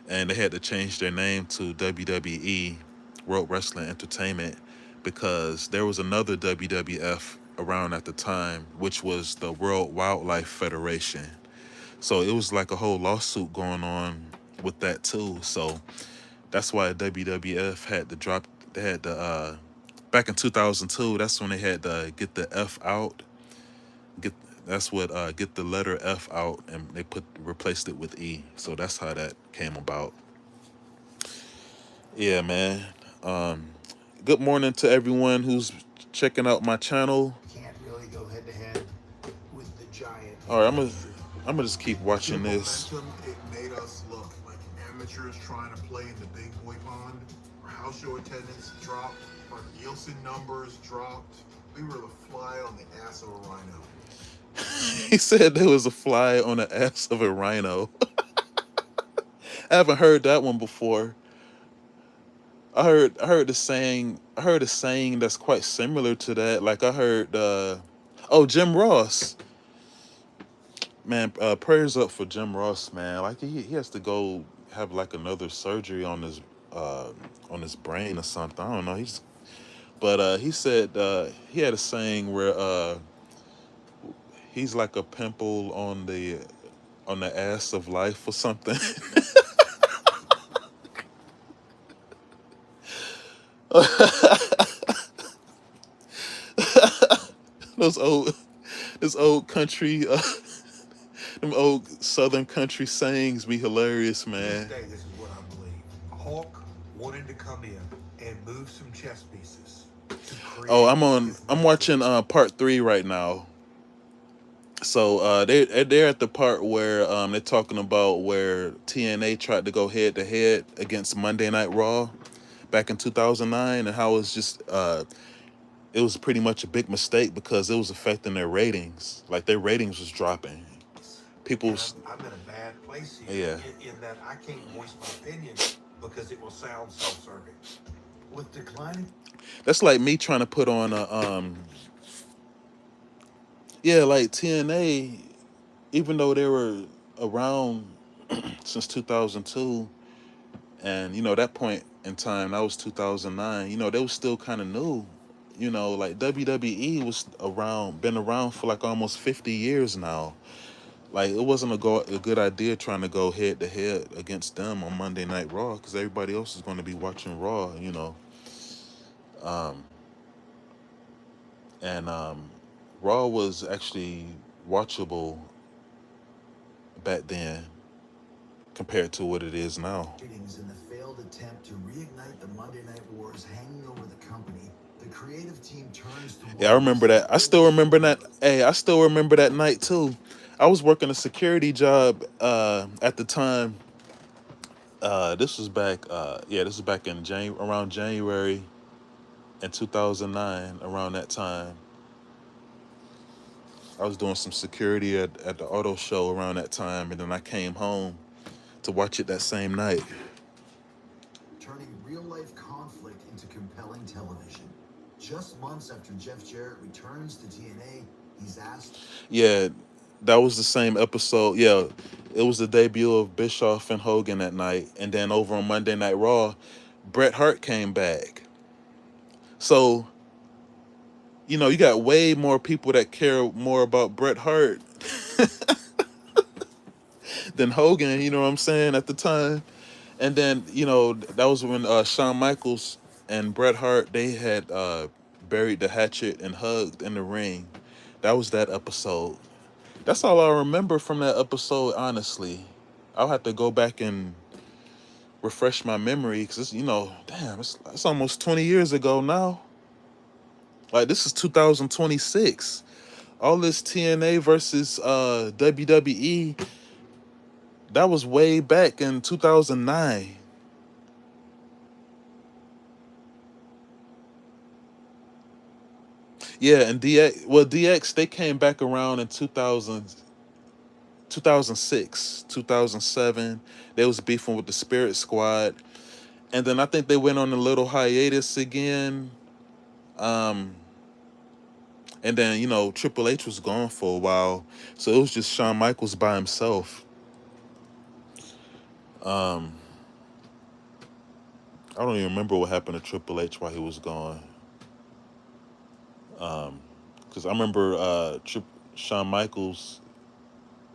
and they had to change their name to WWE, World Wrestling Entertainment, because there was another WWF around at the time, which was the World Wildlife Federation. So it was like a whole lawsuit going on with that too. So that's why WWF had to drop. They had to back in 2002. That's when they had to get the F out. Get that's what get the letter F out, and they replaced it with E. So that's how that came about. Yeah, man. Um, Good morning to everyone who's checking out my channel. Can't really go head to head with the Giant. All right, I'm gonna just keep watching this. Momentum, it made us look like amateurs trying to play in the big boy pond. Our house show attendance dropped. Our Nielsen numbers dropped. We were the fly on the ass of a rhino. He said there was a fly on the ass of a rhino. I haven't heard that one before. I heard the saying. I heard a saying that's quite similar to that. Like I heard, Jim Ross. Man, prayers up for Jim Ross, man. Like he has to go have like another surgery uh on his brain or something. I don't know. But he said he had a saying where he's like a pimple on the ass of life or something. Those old this old country them old southern country sayings be hilarious, man. This day, this is what I believe. Hulk wanted to come in and move some chess pieces to create. Oh, I'm watching part 3 right now. So they're at the part where they're talking about where TNA tried to go head to head against Monday Night Raw back in 2009, and how it's just it was pretty much a big mistake because it was affecting their ratings. Like their ratings was dropping. People's I'm in a bad place here. Yeah. In that I can't voice my opinion because it will sound self-serving. With declining. That's like me trying to put on a yeah, like TNA, even though they were around since 2002, and that point in time, that was 2009. They was still kind of new. Like WWE was been around for like almost 50 years now. Like it wasn't a good idea trying to go head to head against them on Monday Night Raw because everybody else is going to be watching Raw. Um, and Raw was actually watchable back then compared to what it is now. In the failed attempt to reignite the Monday Night Wars hanging over the company, the creative team turns to Yeah, I remember that. I still remember that. Hey, I still remember that night too. I was working a security job at the time. This was back. This was back in around January in 2009. Around that time, I was doing some security at the auto show around that time, and then I came home to watch it that same night. turning real-life conflict into compelling television. Just months after Jeff Jarrett returns to TNA, he's asked, Yeah, that was the same episode. Yeah, it was the debut of Bischoff and Hogan that night, and then over on Monday Night Raw, Bret Hart came back. So you got way more people that care more about Bret Hart than Hogan. You know what I'm saying at the time. And then that was when Shawn Michaels and Bret Hart they had buried the hatchet and hugged in the ring. That was that episode. That's all I remember from that episode. Honestly, I'll have to go back and refresh my memory because damn, it's almost 20 years ago now. Like this is 2026. All this TNA versus WWE, that was way back in 2009. Yeah, and DX they came back around in 2006, 2007. They was beefing with the Spirit Squad, and then I think they went on a little hiatus again. Um, and then Triple H was gone for a while, so it was just Shawn Michaels by himself. Um, I don't even remember what happened to Triple H while he was gone. Because I remember Shawn Michaels,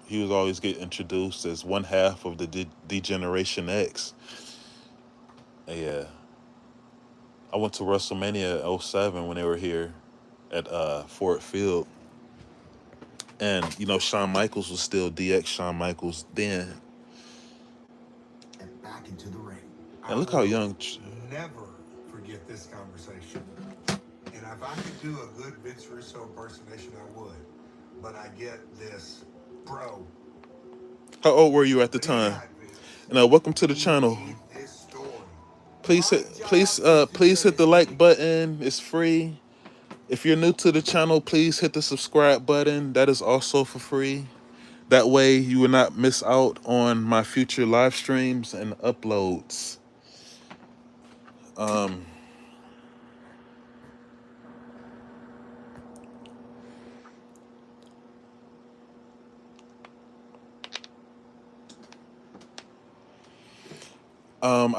he was always get introduced as one half of the D-Generation X. Yeah. I went to WrestleMania '07 when they were here at Ford Field. And, Shawn Michaels was still DX Shawn Michaels then. and back into the ring. And look how young... Never forget this conversation. And if I could do a good Vince Russo impersonation, I would. But I get this, bro. How old were you at the time? And welcome to the channel. This story. Please hit the like button. It's free. If you're new to the channel, please hit the subscribe button. That is also for free. That way you will not miss out on my future live streams and uploads.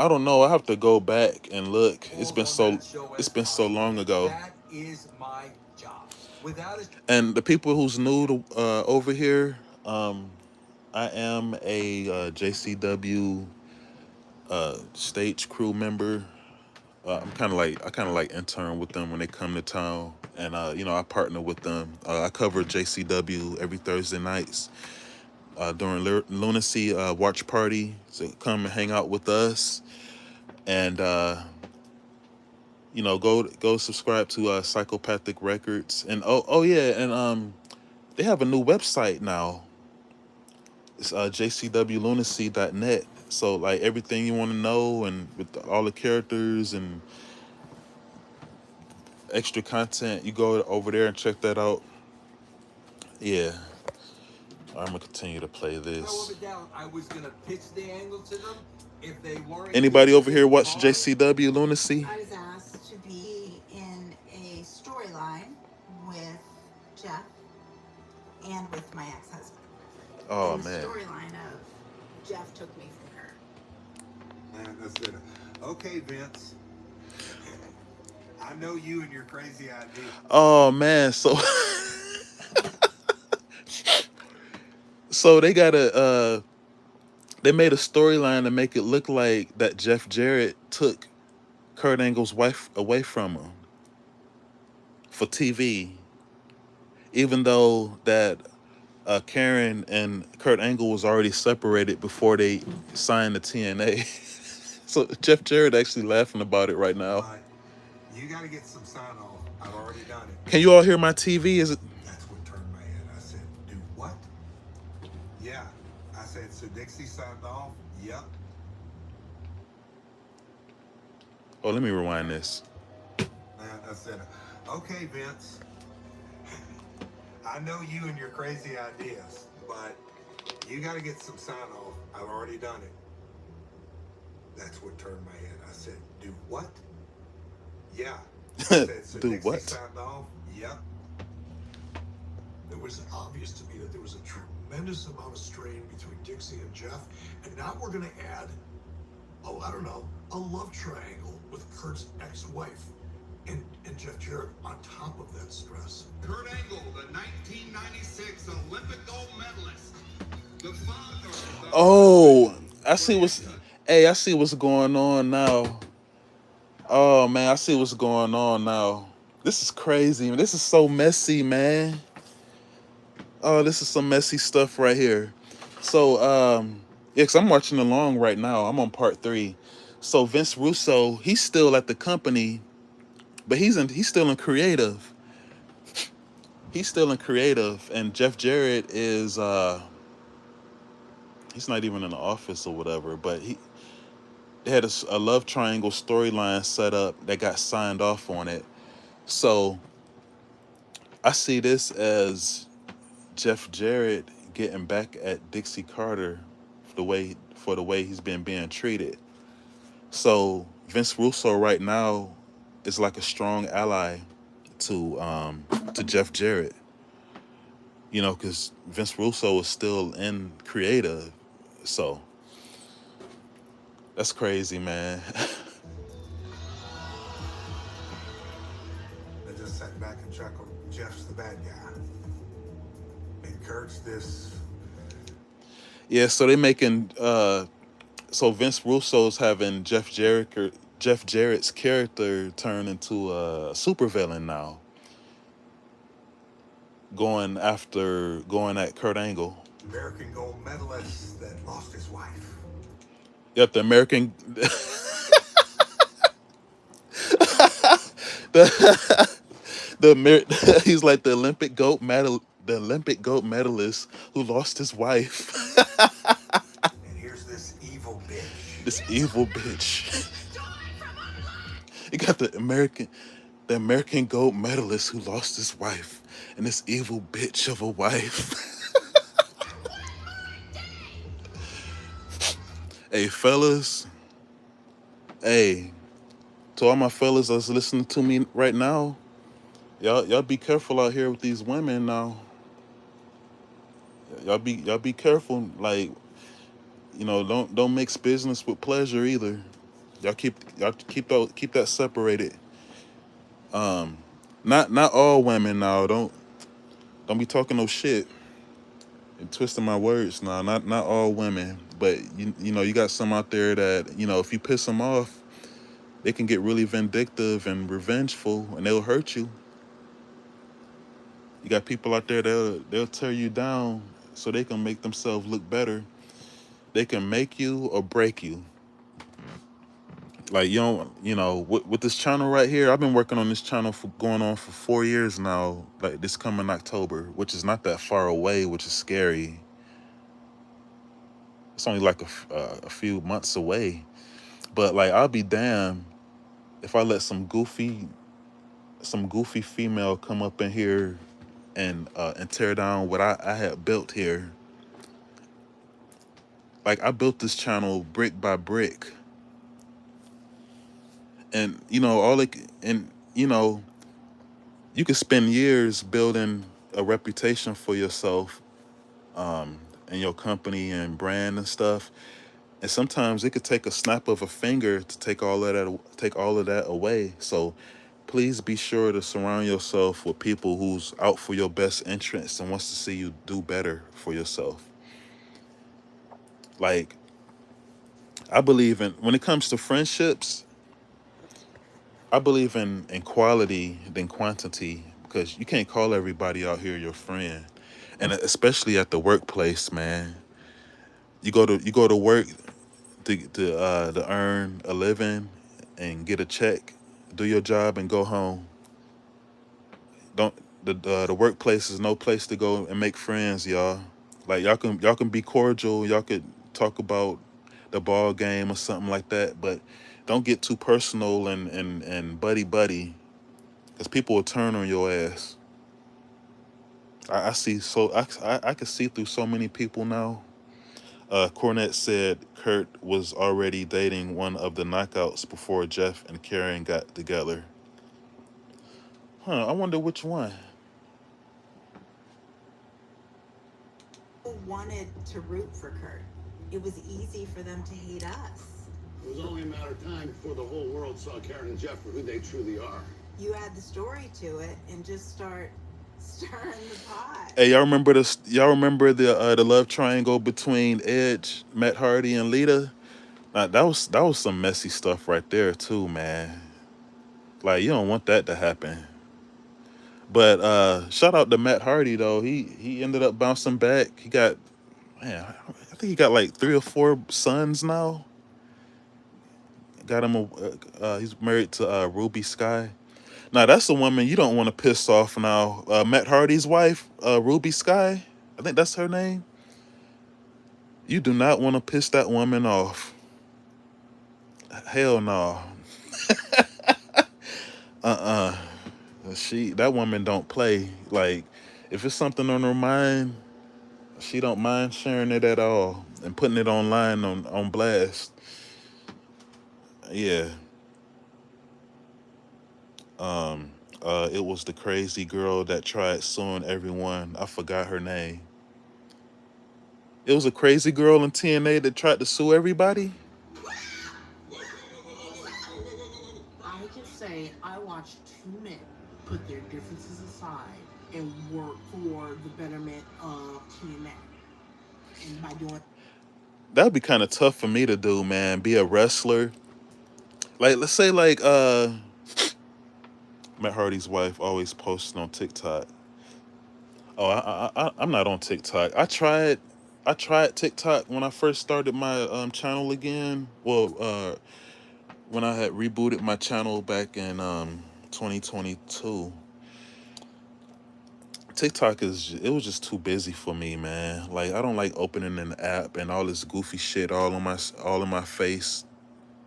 I don't know. I have to go back and look. It's been so long ago. That is my job. Without it, And the people who's new to over here, I am a JCW stage crew member. I kind of like intern with them when they come to town, and I partner with them. I cover JCW every Thursday nights during Lunacy watch party. So come and hang out with us, and go subscribe to Psychopathic Records, and oh yeah, and they have a new website now. It's jcwlunacy.net. So like everything you want to know, and with all the characters and extra content, you go over there and check that out. Yeah. I'm gonna continue to play this. down, I was gonna pitch the angle to them if they weren't. Anybody over here watch JCW Lunacy? I was asked to be in a storyline with Jeff and with my ex-husband. Oh And the man. storyline of Jeff took me from her. Man, that's it. Okay, Vince. I know you and your crazy idea. Oh man, so they got they made a storyline to make it look like that Jeff Jarrett took Kurt Angle's wife away from him for TV, even though that Karen and Kurt Angle was already separated before they signed the TNA. So Jeff Jarrett actually laughing about it right now. You got to get some sign off. I've already done it. Can you all hear my TV? Is it? That's what turned my head. I said, do what? Yeah. I said, so Dixie signed off? Yep. Oh, let me rewind this. And I said, okay, Vince, I know you and your crazy ideas, but you got to get some sign off. I've already done it. That's what turned my head. I said, do what? Yeah. I said, so Do Dixie what? signed off? Yep. It was obvious to me that there was a tremendous amount of strain between Dixie and Jeff, and now we're going to add, oh, I don't know, a love triangle with Kurt's ex-wife and Jeff Jarrett on top of that stress. Kurt Angle, the 1996 Olympic gold medalist, the father of the Oh, I see what's. Hey, I see what's going on now. Oh man, I see what's going on now. This is crazy. This is so messy, man. Oh, this is some messy stuff right here. So, yeah, cause I'm watching along right now. I'm on part 3. So Vince Russo, he's still at the company, but he's still in creative. He's still in creative, and Jeff Jarrett is he's not even in the office or whatever. But they had a love triangle storyline set up that got signed off on it. So I see this as Jeff Jarrett getting back at Dixie Carter for the way he's been being treated. So Vince Russo right now is like a strong ally to Jeff Jarrett. You know, because Vince Russo is still in creative. So that's crazy, man. I just sat back and chuckled. Jeff's the bad guy. And Kurt's this. Yeah, so they making so Vince Russo's having Jeff Jarrett's character turn into a supervillain now, going at Kurt Angle. American gold medalist that lost his wife. Yep, the American the he's like the Olympic gold medalist who lost his wife. And here's this evil bitch. This evil bitch. You got the American gold medalist who lost his wife, and this evil bitch of a wife. Hey, fellas. Hey, to all my fellas that's listening to me right now, y'all be careful out here with these women now. Y'all be careful. Like, you know, don't mix business with pleasure either. Y'all keep that separated. Not all women now. Don't be talking no shit and twisting my words now. Not all women, but you know you got some out there that, you know, if you piss them off, they can get really vindictive and revengeful, and they'll hurt you. You got people out there they'll tear you down so they can make themselves look better. They can make you or break you. Like, you know, with this channel right here, I've been working on this channel for going on for 4 years now. Like this coming October, which is not that far away, which is scary. It's only like a few months away. But like, I'll be damned if I let some goofy female come up in here and tear down what I had built here. Like, I built this channel brick by brick, and you know you know, you could spend years building a reputation for yourself, and your company and brand and stuff. And sometimes it could take a snap of a finger to take all of that away. So please be sure to surround yourself with people who's out for your best interests and wants to see you do better for yourself. Like, I believe in, when it comes to friendships, I believe in quality than quantity, because you can't call everybody out here your friend. And especially at the workplace, man. You go to work to earn a living and get a check, do your job and go home. Don't The workplace is no place to go and make friends, y'all. Like y'all can be cordial. Y'all could talk about the ball game or something like that, but don't get too personal and buddy buddy, because people will turn on your ass. I see so I can see through so many people now. Cornette said Kurt was already dating one of the knockouts before Jeff and Karen got together. Huh? I wonder which one. People wanted to root for Kurt. It was easy for them to hate us. It was only a matter of time before the whole world saw Karen and Jeff for who they truly are. You add the story to it and just start stirring the pot. Hey, y'all remember this? Y'all remember the love triangle between Edge, Matt Hardy, and Lita? That was some messy stuff right there too, man. Like you don't want that to happen. But shout out to Matt Hardy though. He ended up bouncing back. He got, man, I think he got like 3 or 4 sons now. Got him he's married to Ruby Sky. Now that's a woman you don't want to piss off now. Matt Hardy's wife, Ruby Sky, I think that's her name. You do not want to piss that woman off. Hell no. uh that woman don't play. Like if it's something on her mind, she don't mind sharing it at all and putting it online on blast. Yeah. It was the crazy girl that tried suing everyone. I forgot her name. It was a crazy girl in TNA that tried to sue everybody. I can say I watched 2 men put their differences aside and work for the betterment of TNA. And by doing That'd be kind of tough for me to do, man. Be a wrestler. Like, let's say, like, Matt Hardy's wife always posting on TikTok. Oh, I'm not on TikTok. I tried TikTok when I first started my channel again. Well, when I had rebooted my channel back in 2022. TikTok it was just too busy for me, man. Like I don't like opening an app and all this goofy shit all in my face.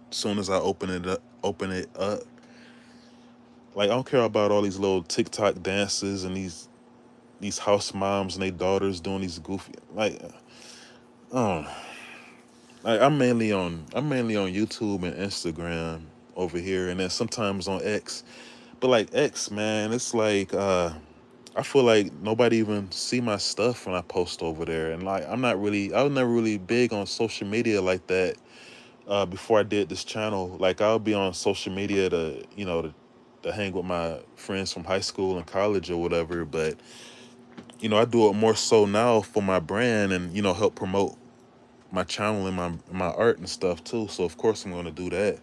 Soon as I open it up. Like I don't care about all these little TikTok dances and these house moms and their daughters doing these goofy oh, like I'm mainly on YouTube and Instagram over here, and then sometimes on X. But like X, man, it's like I feel like nobody even see my stuff when I post over there, and like I was never really big on social media like that. Before I did this channel, like I'll be on social media to hang with my friends from high school and college or whatever, but I do it more so now for my brand and help promote my channel and my art and stuff too. So of course I'm gonna do that.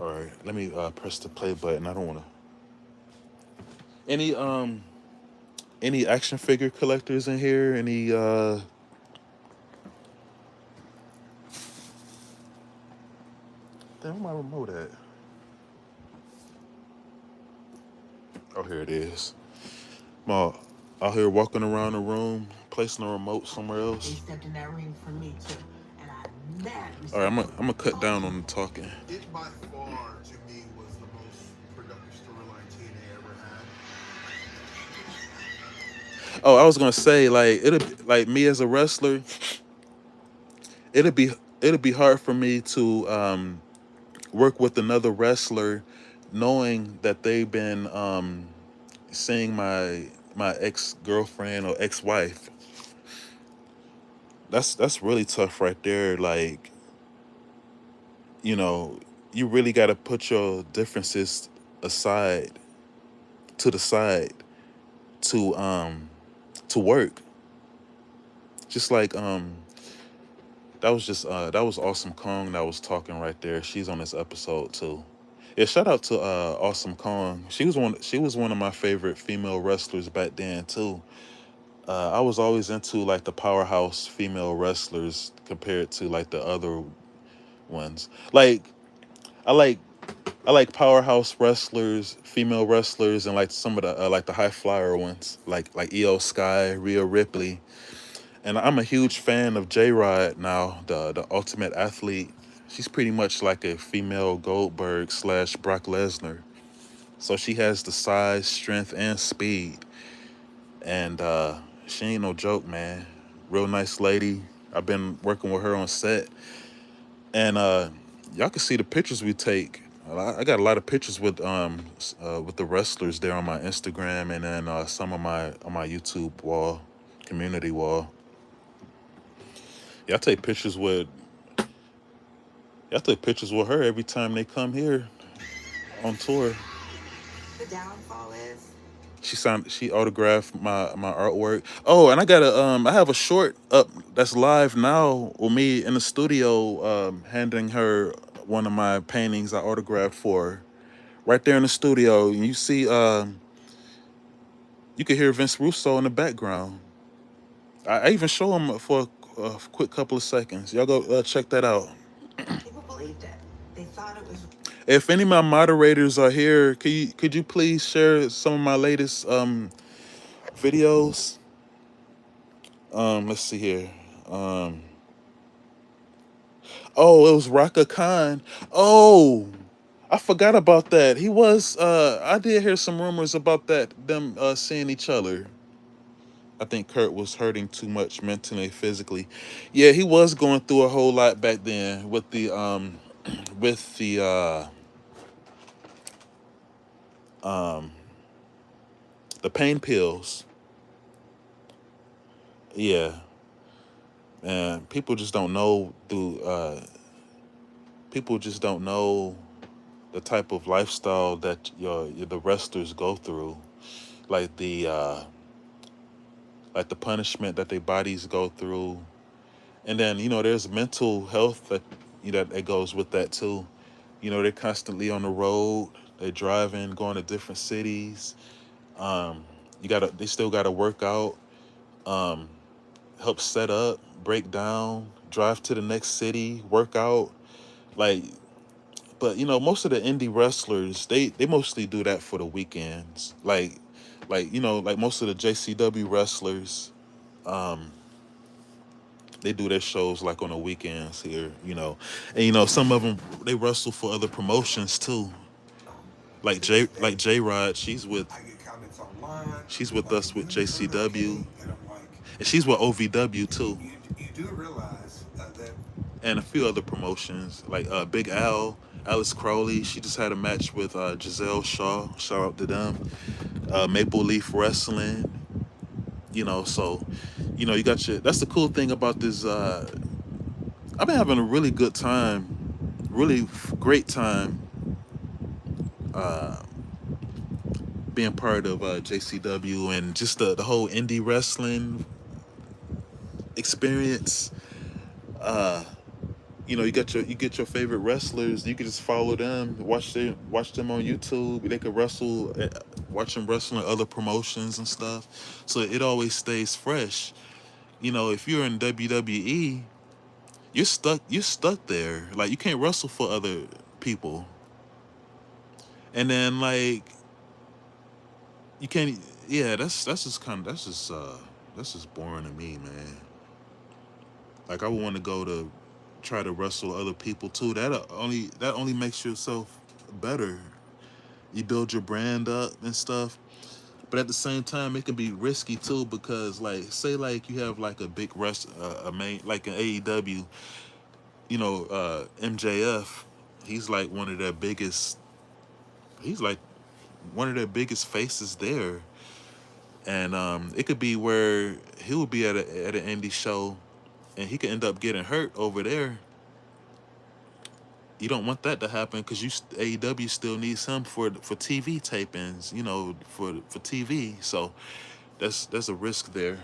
All right, let me press the play button. I don't want to. Any action figure collectors in here? Any damn, where my remote at? Oh, here it is. I'm out here walking around the room, placing the remote somewhere they else. stepped in that ring for me too. And I madly All right, I'm gonna cut down on the talking. It by far, to me, was the most productive storyline TNA ever had. Oh, I was gonna say like like me as a wrestler, it'd be it'd be hard for me to work with another wrestler, knowing that they've been seeing my ex girlfriend or ex wife. That's really tough right there. Like you know, you really got to put your differences aside to the side to work. Just like that was Awesome Kong that was talking right there. She's on this episode too. Yeah, shout out to Awesome Kong. She was one of my favorite female wrestlers back then too. I was always into like the powerhouse female wrestlers compared to like the other ones. Like I like I like powerhouse wrestlers, female wrestlers, and like some of the like the high flyer ones, like Io Sky, Rhea Ripley. And I'm a huge fan of J Rod now, the Ultimate Athlete. She's pretty much like a female Goldberg slash Brock Lesnar. So she has the size, strength, and speed. And she ain't no joke, man. Real nice lady. I've been working with her on set. And y'all can see the pictures we take. I got a lot of pictures with the wrestlers there on my Instagram, and then some on my YouTube wall, community wall. Y'all take pictures with y'all take pictures with her every time they come here on tour. The downfall is She autographed my artwork. Oh, and I have a short up that's live now with me in the studio, handing her one of my paintings I autographed for her. Right there in the studio. You see, you can hear Vince Russo in the background. I even show him for a quick couple of seconds. Y'all go check that out. people believed it. They thought it was. If any of my moderators are here, could you please share some of my latest videos? Let's see here. Um, oh, it was Raka Khan. Oh, I forgot about that. He was. I did hear some rumors about them seeing each other. I think Kurt was hurting too much mentally, physically. Yeah, he was going through a whole lot back then with with um, the pain pills. Yeah, and people just don't know people just don't know the type of lifestyle that the wrestlers go through, like the punishment that their bodies go through, and then there's mental health that goes with that too. They're constantly on the road. They're driving, going to different cities. Um, they still gotta work out, um, help set up, break down, drive to the next city, work out. Like, but most of the indie wrestlers, they mostly do that for the weekends. Like most of the JCW wrestlers, um, they do their shows like on the weekends here. And some of them they wrestle for other promotions too. Like J Rod, I get comments online. she's with Like, us with when you turn JCW, okay, and I'm like, and she's with OVW too, you do realize that and a few other promotions like Big Al, Alice Crowley. She just had a match with Giselle Shaw. Shout out to them. Maple Leaf Wrestling. So you got your. That's the cool thing about this. I've been having a really good time, really great time. Uh, Being part of JCW and just the whole indie wrestling experience. Uh, you get your favorite wrestlers. You can just follow them, watch them on YouTube. They could wrestle, watch them wrestle in other promotions and stuff. So it always stays fresh. If you're in WWE, you're stuck. You're stuck there. Like you can't wrestle for other people. And then like you can't. Yeah, that's just boring to me, man. Like I want to go to try to wrestle other people too. That only makes yourself better. You build your brand up and stuff. But at the same time, it can be risky too because, like, say like you have like a big a main like an AEW, MJF. He's like one of their biggest. He's like one of their biggest faces there, and it could be where he would be at an indie show, and he could end up getting hurt over there. You don't want that to happen because AEW still needs him for TV tapings, for TV. So there's a risk there.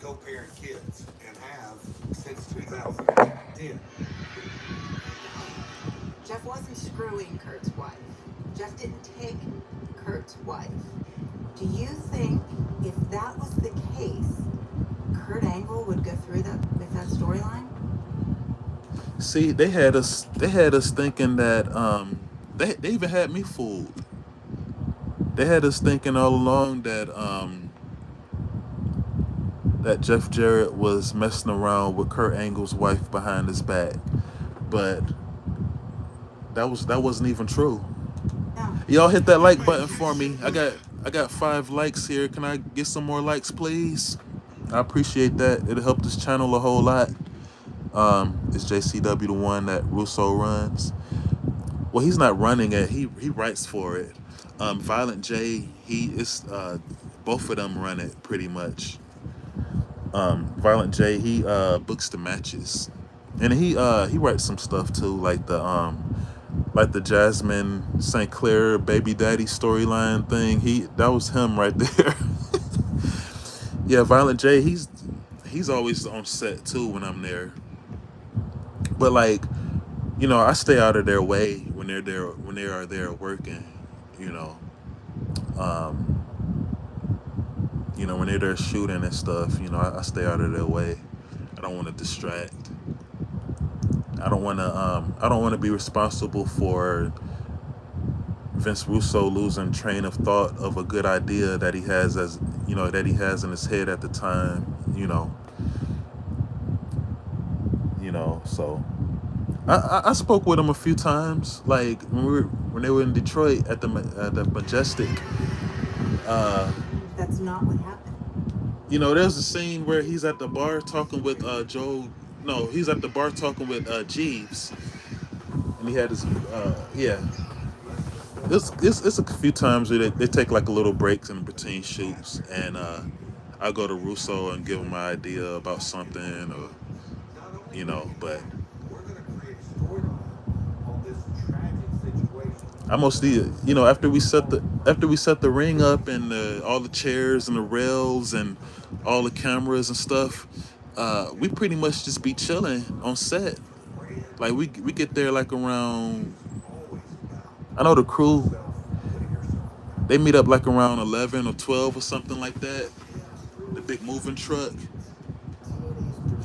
co-parent kids and have since 2010. Jeff wasn't screwing Kurt's wife. Jeff didn't take Kurt's wife. Do you think if that was the case, Kurt Angle would go through with that storyline? See, they had us thinking that they even had me fooled. They had us thinking all along that Jeff Jarrett was messing around with Kurt Angle's wife behind his back, but that wasn't even true. No. Y'all hit that like button for me. I got 5 likes here. Can I get some more likes, please? I appreciate that. It'll help this channel a whole lot. Is JCW the one that Russo runs? Well, he's not running it. He writes for it. Violent J, he is both of them run it pretty much. Violent J, he books the matches, and he writes some stuff too, like the Jasmine St. Clair baby daddy storyline thing. That was him right there. Yeah, Violent J, he's always on set too when I'm there. But like, you know, I stay out of their way when they are there working, you know. You know, when they're there shooting and stuff, you know, I stay out of their way. I don't want to distract. I don't want to be responsible for Vince Russo losing train of thought of a good idea that he has in his head at the time, you know. So I spoke with him a few times, like when they were in Detroit at the Majestic. That's not what happened. You know, there's a scene where he's at the bar talking with Joe. No, he's at the bar talking with Jeeves, and he had his yeah. It's a few times where they take like a little breaks in between shoots, and I go to Russo and give him my idea about something, or you know, but We're going to create a storyline on this tragic situation. I mostly, you know, after we set the ring up and all the chairs and the rails and all the cameras and stuff, we pretty much just be chilling on set. Like we get there like around, I know the crew, they meet up like around 11 or 12 or something like that, the big moving truck,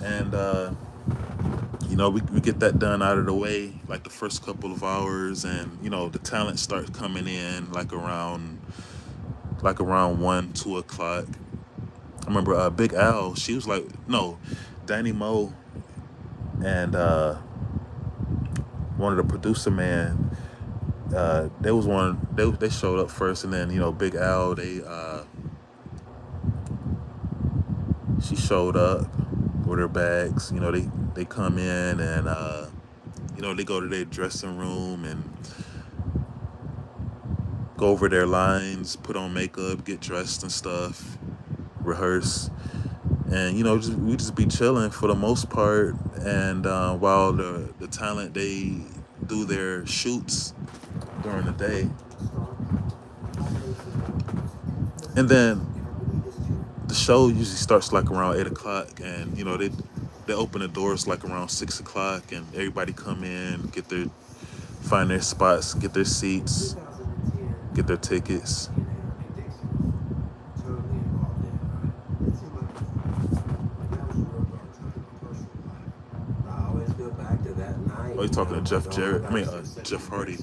and you know, we get that done out of the way, like the first couple of hours, and you know, the talent starts coming in like around 1, 2 o'clock. I remember Big Al, she was like, no, Danny Moe and one of the producer man, they showed up first, and then, you know, Big Al, she showed up with her bags. You know, they come in and you know, they go to their dressing room and go over their lines, put on makeup, get dressed and stuff, rehearse, and you know, we just be chilling for the most part. And while the talent, they do their shoots during the day, and then the show usually starts like around 8 o'clock, and you know, they open the doors like around 6 o'clock, and everybody come in, find their spots, get their seats, get their tickets. I always go back to that night. Oh, you talking to Jeff Jarrett? I mean, Jeff Hardy.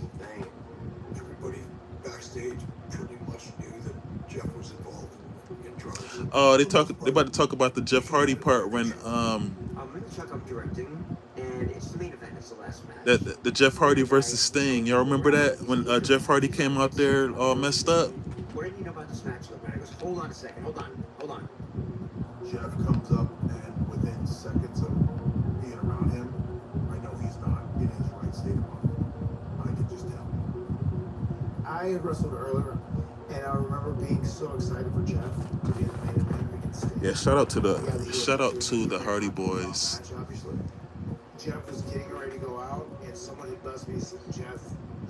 Everybody backstage pretty much knew that Jeff was involved in drugs. Oh, they about to talk about the Jeff Hardy part when I'm in the truck I'm directing, and it's the main event. It's the last match. the Jeff Hardy versus Sting. Y'all remember that when Jeff Hardy came out there all messed up? What did you know about this match? And I goes, hold on a second, hold on. Jeff comes up, and within seconds of being around him, I know he's not in his right state of mind. I can just tell. I had wrestled earlier, and I remember being so excited for Jeff to be in the main event against Sting. Yeah, shout out to the Hardy Boys. Obviously, Jeff was getting ready to go out, and someone had buzzed me said Jeff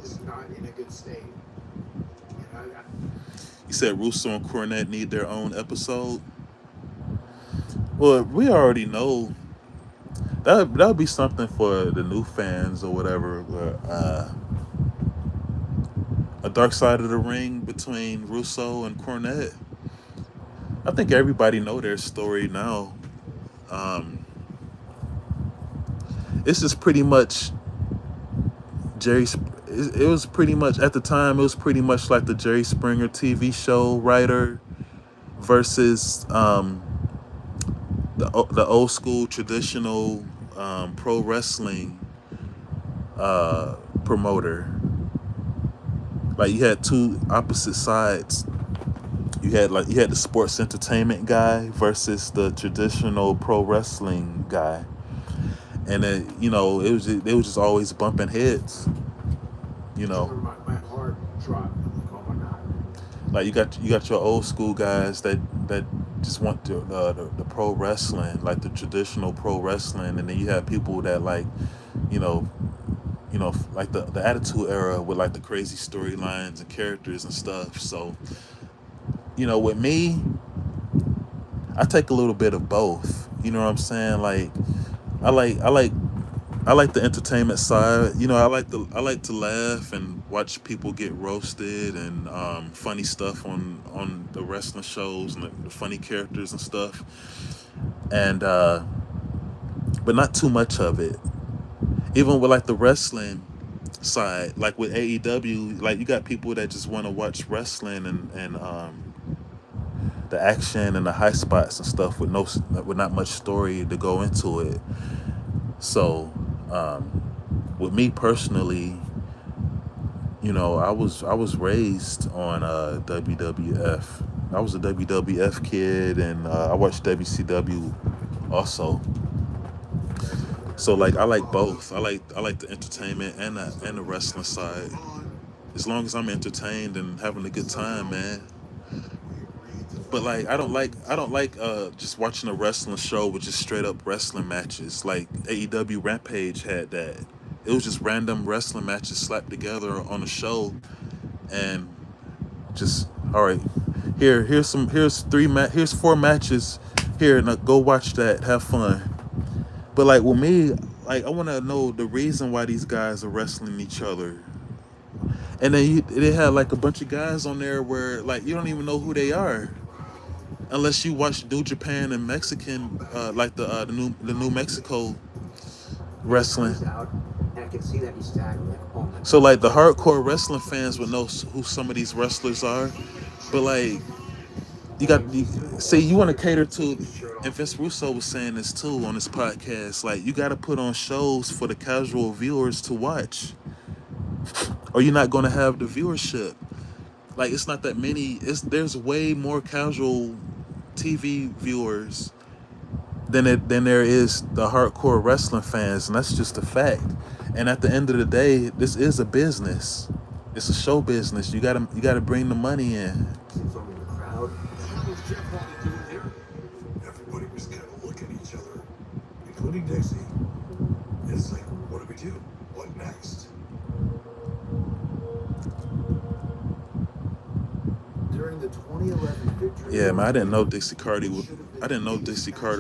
is not in a good state. And You said Russo and Cornette need their own episode. Well, we already know that would be something for the new fans or whatever. A Dark Side of the Ring between Russo and Cornette. I think everybody know their story now. It's just pretty much it was pretty much, at the time, it was pretty much like the Jerry Springer TV show writer versus the old school traditional pro wrestling promoter. Like you had two opposite sides. You had the sports entertainment guy versus the traditional pro wrestling guy, and then it was just always bumping heads. You know, My heart dropped. I'm like, oh my god. like you got your old school guys that just want the pro wrestling, like the traditional pro wrestling, and then you have people that like, you know, like the Attitude Era with like the crazy storylines and characters and stuff. So, with me, I take a little bit of both. You know what I'm saying? Like, I like I like I like the entertainment side. I like to laugh and watch people get roasted and funny stuff on the wrestling shows and the funny characters and stuff. And but not too much of it. Even with like the wrestling side, like with AEW, like you got people that just want to watch wrestling and the action and the high spots and stuff with not much story to go into it. So with me personally, I was raised on WWF. I was a WWF kid, and I watched WCW also. So like I like both. I like the entertainment and the wrestling side. As long as I'm entertained and having a good time, man. But like I don't like just watching a wrestling show with just straight up wrestling matches. Like AEW Rampage had that. It was just random wrestling matches slapped together on a show, and just all right. Here's four matches. Here, now go watch that. Have fun. But like with me, like I want to know the reason why these guys are wrestling each other. And then they had like a bunch of guys on there where like you don't even know who they are unless you watch New Japan and Mexican, like the New Mexico wrestling. Comes out, and I can see that he's staggering. Like, oh my god. So like the hardcore wrestling fans would know who some of these wrestlers are, but like see, you want to cater to, and Vince Russo was saying this too on his podcast. Like you got to put on shows for the casual viewers to watch, or you're not going to have the viewership. Like it's not that many. There's way more casual TV viewers than there is the hardcore wrestling fans, and that's just a fact. And at the end of the day, this is a business. It's a show business. You gotta bring the money in. From the crowd. What was Jeff Hardy doing here? Everybody was kind of looking at each other, including Dixie. It's like, what do we do? What next? During the 2011 victory. Yeah, man, I didn't know Dixie Carter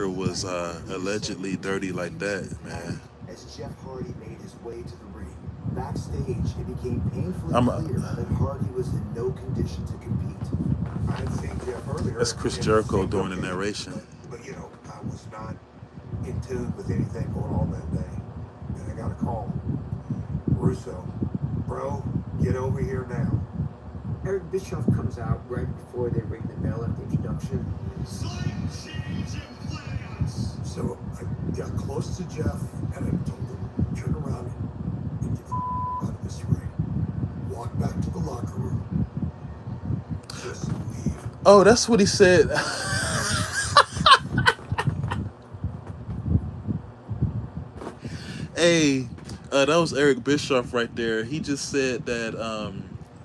was allegedly dirty like that, man. As Jeff Hardy made his way to the ring, backstage it became painfully I'm clear that Hardy was in no condition to compete. I'd seen Jeff earlier. That's Chris Jericho doing the narration. But I was not in tune with anything going on that day. And I got a call. Russo, bro, get over here now. Eric Bischoff comes out right before they ring the bell at the introduction. So I got close to Jeff and I told him, turn around and get the out of this ring. Walk back to the locker room. Just leave. Oh, that's what he said. Hey, that was Eric Bischoff right there. He just said that.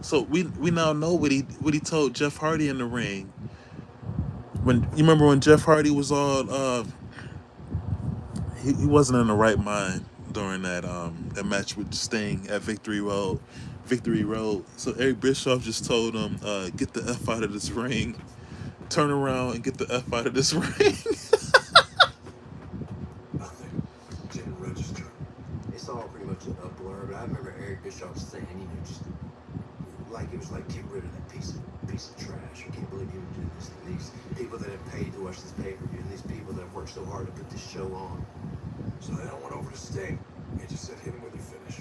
So we now know what he told Jeff Hardy in the ring. When you remember when Jeff Hardy was all he wasn't in the right mind during that match with Sting at Victory Road. Victory Road. So Eric Bischoff just told him, get the F out of this ring. Turn around and get the F out of this ring. Nothing. Didn't register. It's all pretty much a blur, but I remember Eric Bischoff saying, just like it was like, get rid of that piece of trash. I can't believe you would do this to these people that have paid to watch this pay-per-view and these people that have worked so hard to put this show on. So then I went over to Sting. He just said, hit him with your finish.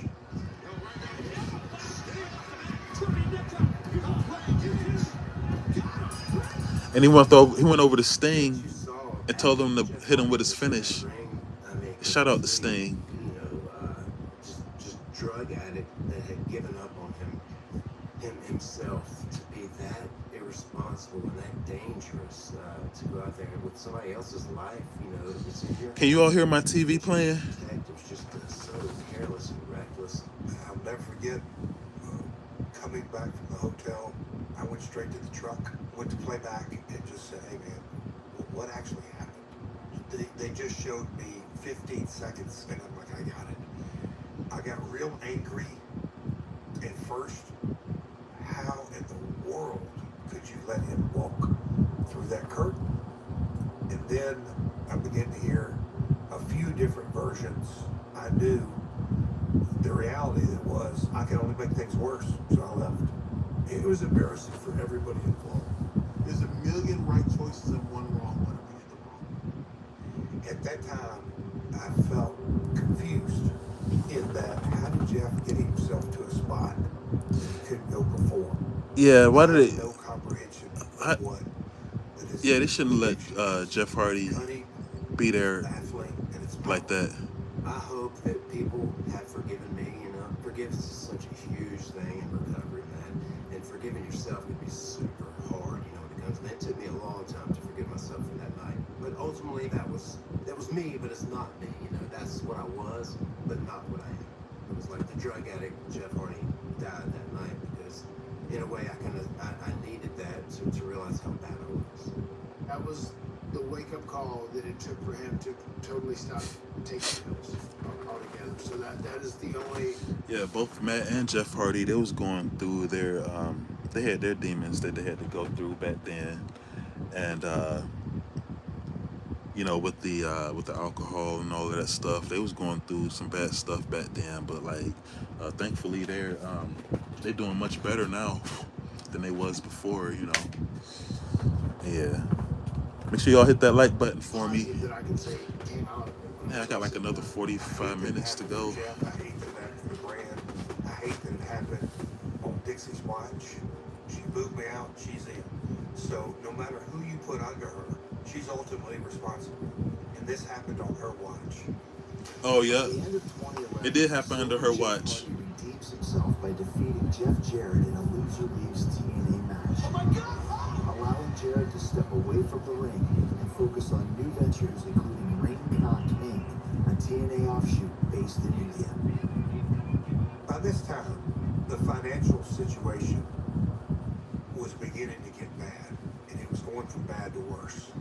And he went over to Sting. You saw and told him to Jeff hit him Hardy with his was in that finish. ring. I mean, could Shout you out to believe, Sting. just drug addict that had given up on himself to be that irresponsible and that dangerous to go out there with somebody else's life, it's in your Can you all hear my hands. TV playing? Protect. It was just so careless and reckless. I'll never forget coming back from the hotel. I went straight to the truck, went to play back, and just said, "Hey man, what actually happened?" They just showed me 15 seconds, and I'm like, "I got it." I got real angry at first. How in the world could you let him walk through that curtain? And then I began to hear a few different versions. I knew the reality that was I could only make things worse, so I left. It was embarrassing for everybody involved. There's a million right choices and one wrong one, and we did the wrong. At that time, I felt confused in that how did Jeff get himself to a spot he couldn't go before? Yeah, why did I had it? no comprehension I, of what that is. yeah, they shouldn't let Jeff Hardy Cunning, be there baffling, and it's like powerful. that. I hope that people have forgiven me. Forgiveness is such a huge thing in recovery, man. And forgiving yourself can be super hard, when it comes. And it took me a long time to forgive myself for that night. But ultimately, that was me, but it's not me. That's what I was, but not what I am. It was like the drug addict Jeff Hardy died that night because, in a way, I needed that to realize how bad I was. That was the wake-up call that it took for him to totally stop taking pills altogether. So that is the only... Yeah, both Matt and Jeff Hardy, they was going through their they had their demons that they had to go through back then, and with the alcohol and all of that stuff, they was going through some bad stuff back then. But thankfully, they're doing much better now than they was before. Yeah. Make sure y'all hit that like button for me. That I can say came out. Man, I got like another 45 minutes to go. Jeff, I hate that it happened to the brand. I hate that it happened on Dixie's watch. She moved me out. She's in. So no matter who you put under her, she's ultimately responsible. And this happened on her watch. Oh yeah, At the end of 2011, it did happen under her Jeff watch. Hardy redeems himself by defeating Jeff Jarrett in a loser leaves TNA match. Oh my God! Allowing Jarrett to step away from the ring and focus on new ventures, including Ring Con Inc., a TNA offshoot based in India. By this time, the financial situation was beginning to get bad, and it was going from bad to worse.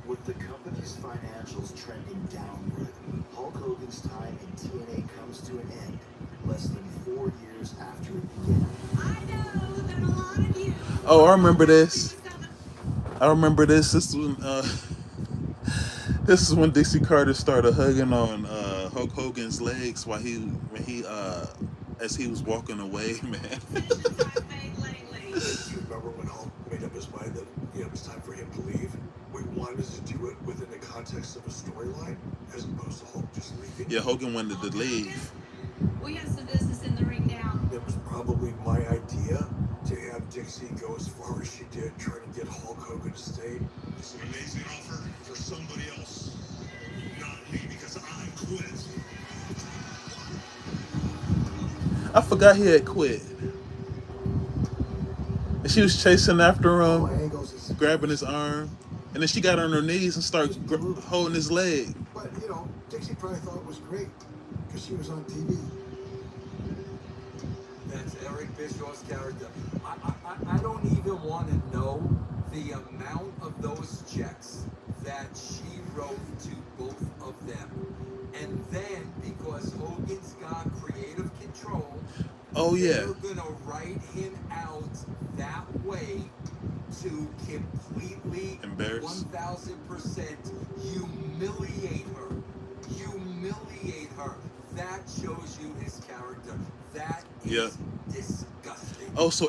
With the company's financials trending downward, Hulk Hogan's time in TNA comes to an end less than 4 years after it began. I know that a lot of you. Oh, I remember this. This is when this is when Dixie Carter started hugging on Hulk Hogan's legs as he was walking away, man. Decisions I've made lately. Do you remember when Hulk made up his mind that it was time for him to leave? We wanted to do it within the context of a storyline, as opposed to Hulk just leaving. Yeah, Hogan wanted to leave. We have some business in the ring now. It was probably my idea to have Dixie go as far as she did, trying to get Hulk Hogan to stay. It's an amazing offer for somebody else, not me, because I quit. I forgot he had quit. And she was chasing after him, grabbing his arm, and then she got on her knees and started holding his leg. But, Dixie probably thought it was great, because she was on TV. That's Eric Bischoff's character. I don't even want to know the amount of those checks that she wrote to both of them. And then, because Hogan's got creative control, Oh yeah. they're gonna write him out that way to completely Embarrass. 1000% humiliate her. Humiliate her. That shows you his character. That is disgusting. Oh, so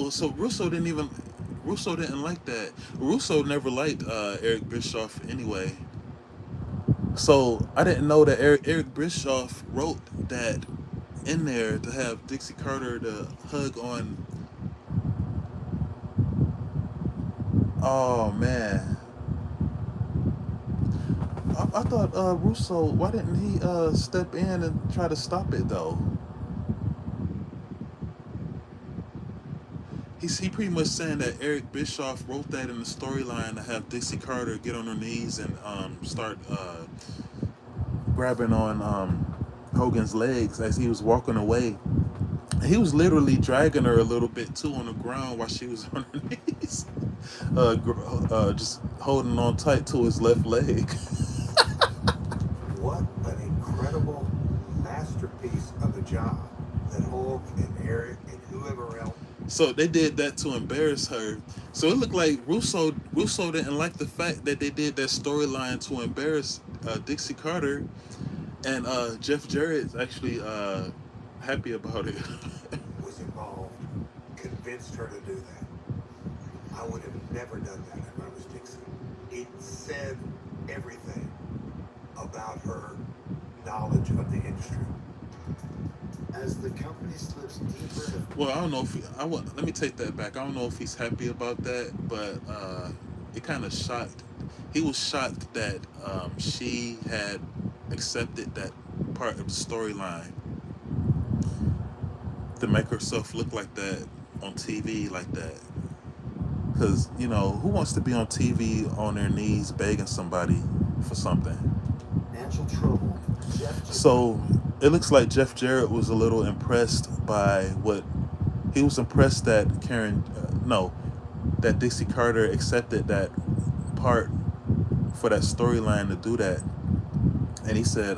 so Russo didn't like that. Russo never liked Eric Bischoff anyway. So I didn't know that Eric Bischoff wrote that in there to have Dixie Carter to hug on. Oh man. Russo, why didn't he step in and try to stop it though? He pretty much saying that Eric Bischoff wrote that in the storyline to have Dixie Carter get on her knees and start grabbing on Hogan's legs as he was walking away. He was literally dragging her a little bit too on the ground while she was on her knees, just holding on tight to his left leg. What an incredible masterpiece of a job that Hulk and Eric and whoever else. So they did that to embarrass her. So it looked like Russo didn't like the fact that they did that storyline to embarrass Dixie Carter, and Jeff Jarrett's actually happy about it. Was involved, convinced her to do that. I would have never done that if I was Dixie. It said everything about her knowledge of the industry. As the company slips deeper into Well, I don't know if let me take that back. I don't know if he's happy about that, but it kind of shocked. He was shocked that she had accepted that part of the storyline to make herself look like that on TV like that. Because, you know, who wants to be on TV on their knees begging somebody for something? financial trouble, So it looks like Jeff Jarrett was a little impressed by what he was impressed that that Dixie Carter accepted that part for that storyline to do that, and he said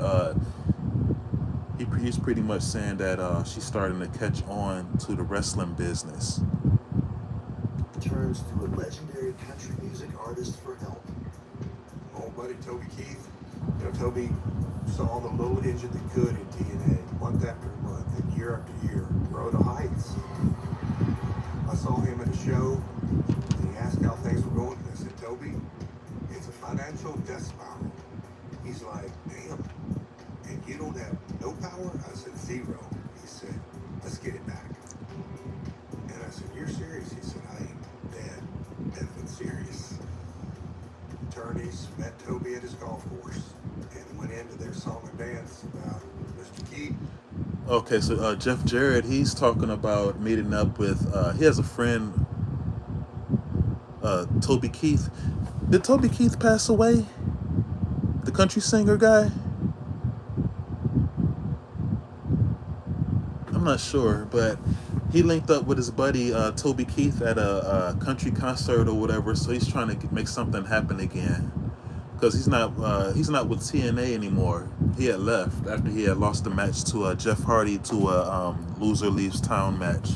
he's pretty much saying that she's starting to catch on to the wrestling business. turns to a legendary country music artist for help. Old buddy Toby Keith. You know, Toby saw the little engine that could in TNA month after month and year after year grow to heights. I saw him at a show and he asked how things were going. And I said, Toby, it's a financial death spiral. He's like, damn, and you don't have no power? I said, zero. He said, let's get it back. And I said, you're serious? He said, I am dead serious. Attorneys met Toby at his golf course and went into their song and dance about Mr. Keith. Okay, so Jeff Jarrett, he's talking about meeting up with, he has a friend, Toby Keith. Did Toby Keith pass away? The country singer guy? I'm not sure, but he linked up with his buddy Toby Keith at a country concert or whatever, so he's trying to make something happen again. Because he's not with TNA anymore. He had left after he had lost the match to Jeff Hardy to a loser leaves town match.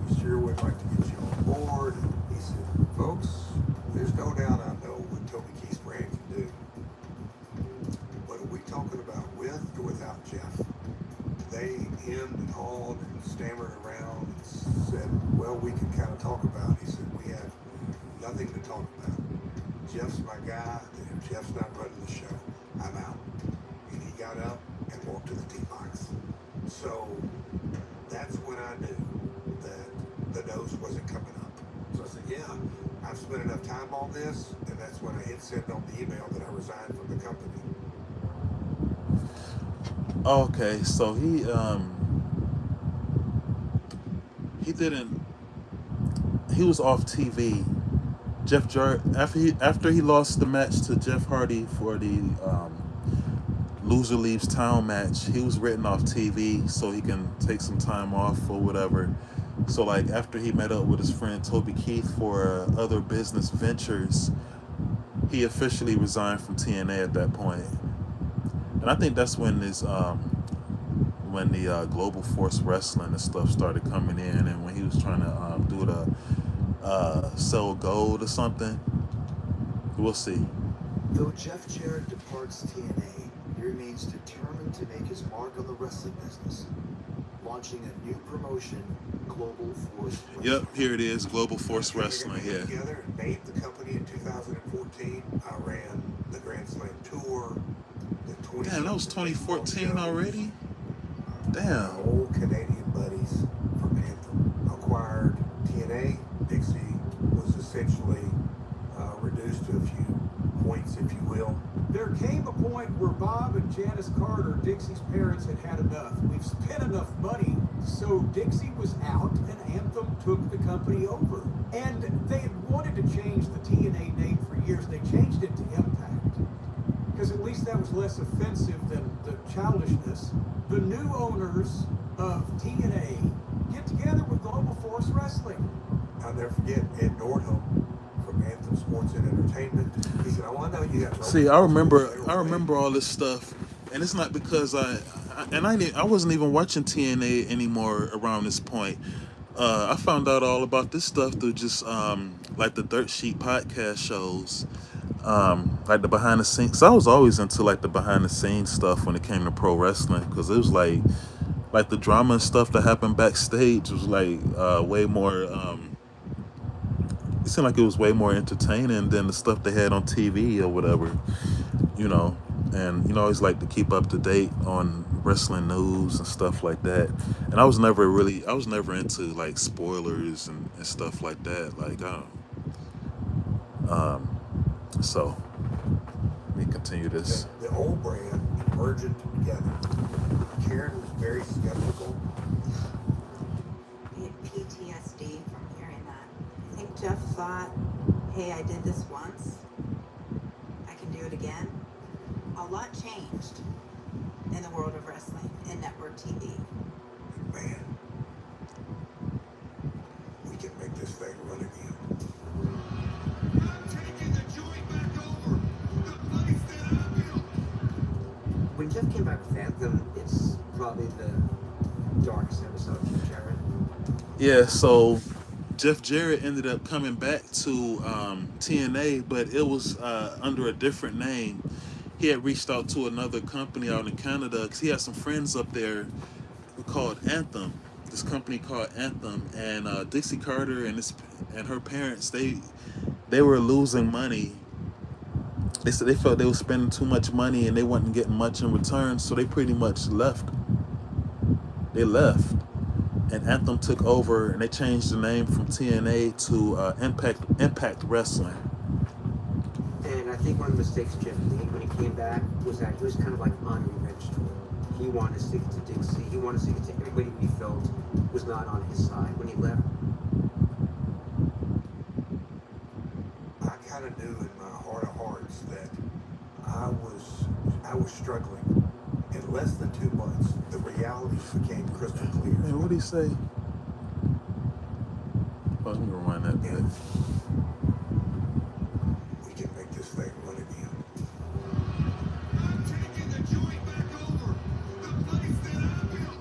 We sure would like to get you on board. He said, folks, there's no doubt I know what Toby Keith's brand can do. But are we talking about with or without Jeff? They hemmed and hawed and stammered around and said, well, we can kind of talk about it. He said, we have nothing to talk about. Jeff's my guy, and if Jeff's not running the show, I'm out. And he got up and walked to the tee box. So that's when I knew that the nose wasn't coming up. So I said, yeah, I've spent enough time on this, and that's when I hit send on the email that I resigned from the company. Okay, so he was off TV. Jeff Jarrett, after he lost the match to Jeff Hardy for the loser leaves town match, he was written off TV so he can take some time off or whatever. So like after he met up with his friend Toby Keith for other business ventures, he officially resigned from TNA at that point. And I think that's when when the Global Force Wrestling and stuff started coming in, and when he was trying to do the sell gold or something. We'll see. Though Jeff Jarrett departs TNA, he remains determined to make his mark on the wrestling business, launching a new promotion, Global Force Wrestling. Yep, here it is, Global Force Wrestling. Yeah. Together and made the company in 2014. I ran the Grand Slam tour. Damn, that was 2014 already? Damn. Old Canadian buddies from Anthem acquired TNA. Dixie was essentially reduced to a few points, if you will. point where Bob and Janice Carter, Dixie's parents, had had enough. We've spent enough money, so Dixie was out and Anthem took the company over. And they had wanted to change the TNA name for years. They changed it to Impact, because at least that was less offensive than the childishness. The new owners of TNA get together with Global Force Wrestling. I'll never forget Ed Nordholm from Anthem Sports and Entertainment. He said, "Oh, I know you got." See, I remember all this stuff, and it's not because I wasn't even watching TNA anymore around this point. I found out all about this stuff through just like the Dirt Sheet podcast shows, like the behind the scenes. So I was always into like the behind the scenes stuff when it came to pro wrestling, because it was like the drama and stuff that happened backstage was like way more. It seemed like it was way more entertaining than the stuff they had on TV or whatever, you know. And I always like to keep up to date on wrestling news and stuff like that. And I was never into like spoilers and stuff like that. Like, so let me continue this. The old brand merging together. Karen was very skeptical. He had PTSD from hearing that. I think Jeff thought, hey, I did this once. I can do it again. A lot changed in the world of wrestling and network TV. Man, we can make this thing run again. I'm taking the joint back over. The place that I built. When Jeff came back with Anthem, it's probably the darkest episode of Jarrett. Yeah, so Jeff Jarrett ended up coming back to TNA, but it was under a different name. He had reached out to another company out in Canada because he had some friends up there called Anthem. This company called Anthem, and Dixie Carter and her parents, they were losing money. They said they felt they were spending too much money and they wasn't getting much in return, so they pretty much left. They left, and Anthem took over, and they changed the name from TNA to Impact Wrestling. And I think one of the mistakes Jeff made when he came back was that he was kind of like on a revenge tour. He wanted to stick it to Dixie. He wanted to stick it to everybody he felt was not on his side when he left. I kind of knew in my heart of hearts that I was struggling. In less than 2 months, the realities became crystal clear. Man, what did he say? Oh, let me rewind that bit. We can make this thing run again. I'm taking the joint back over. The place that I built.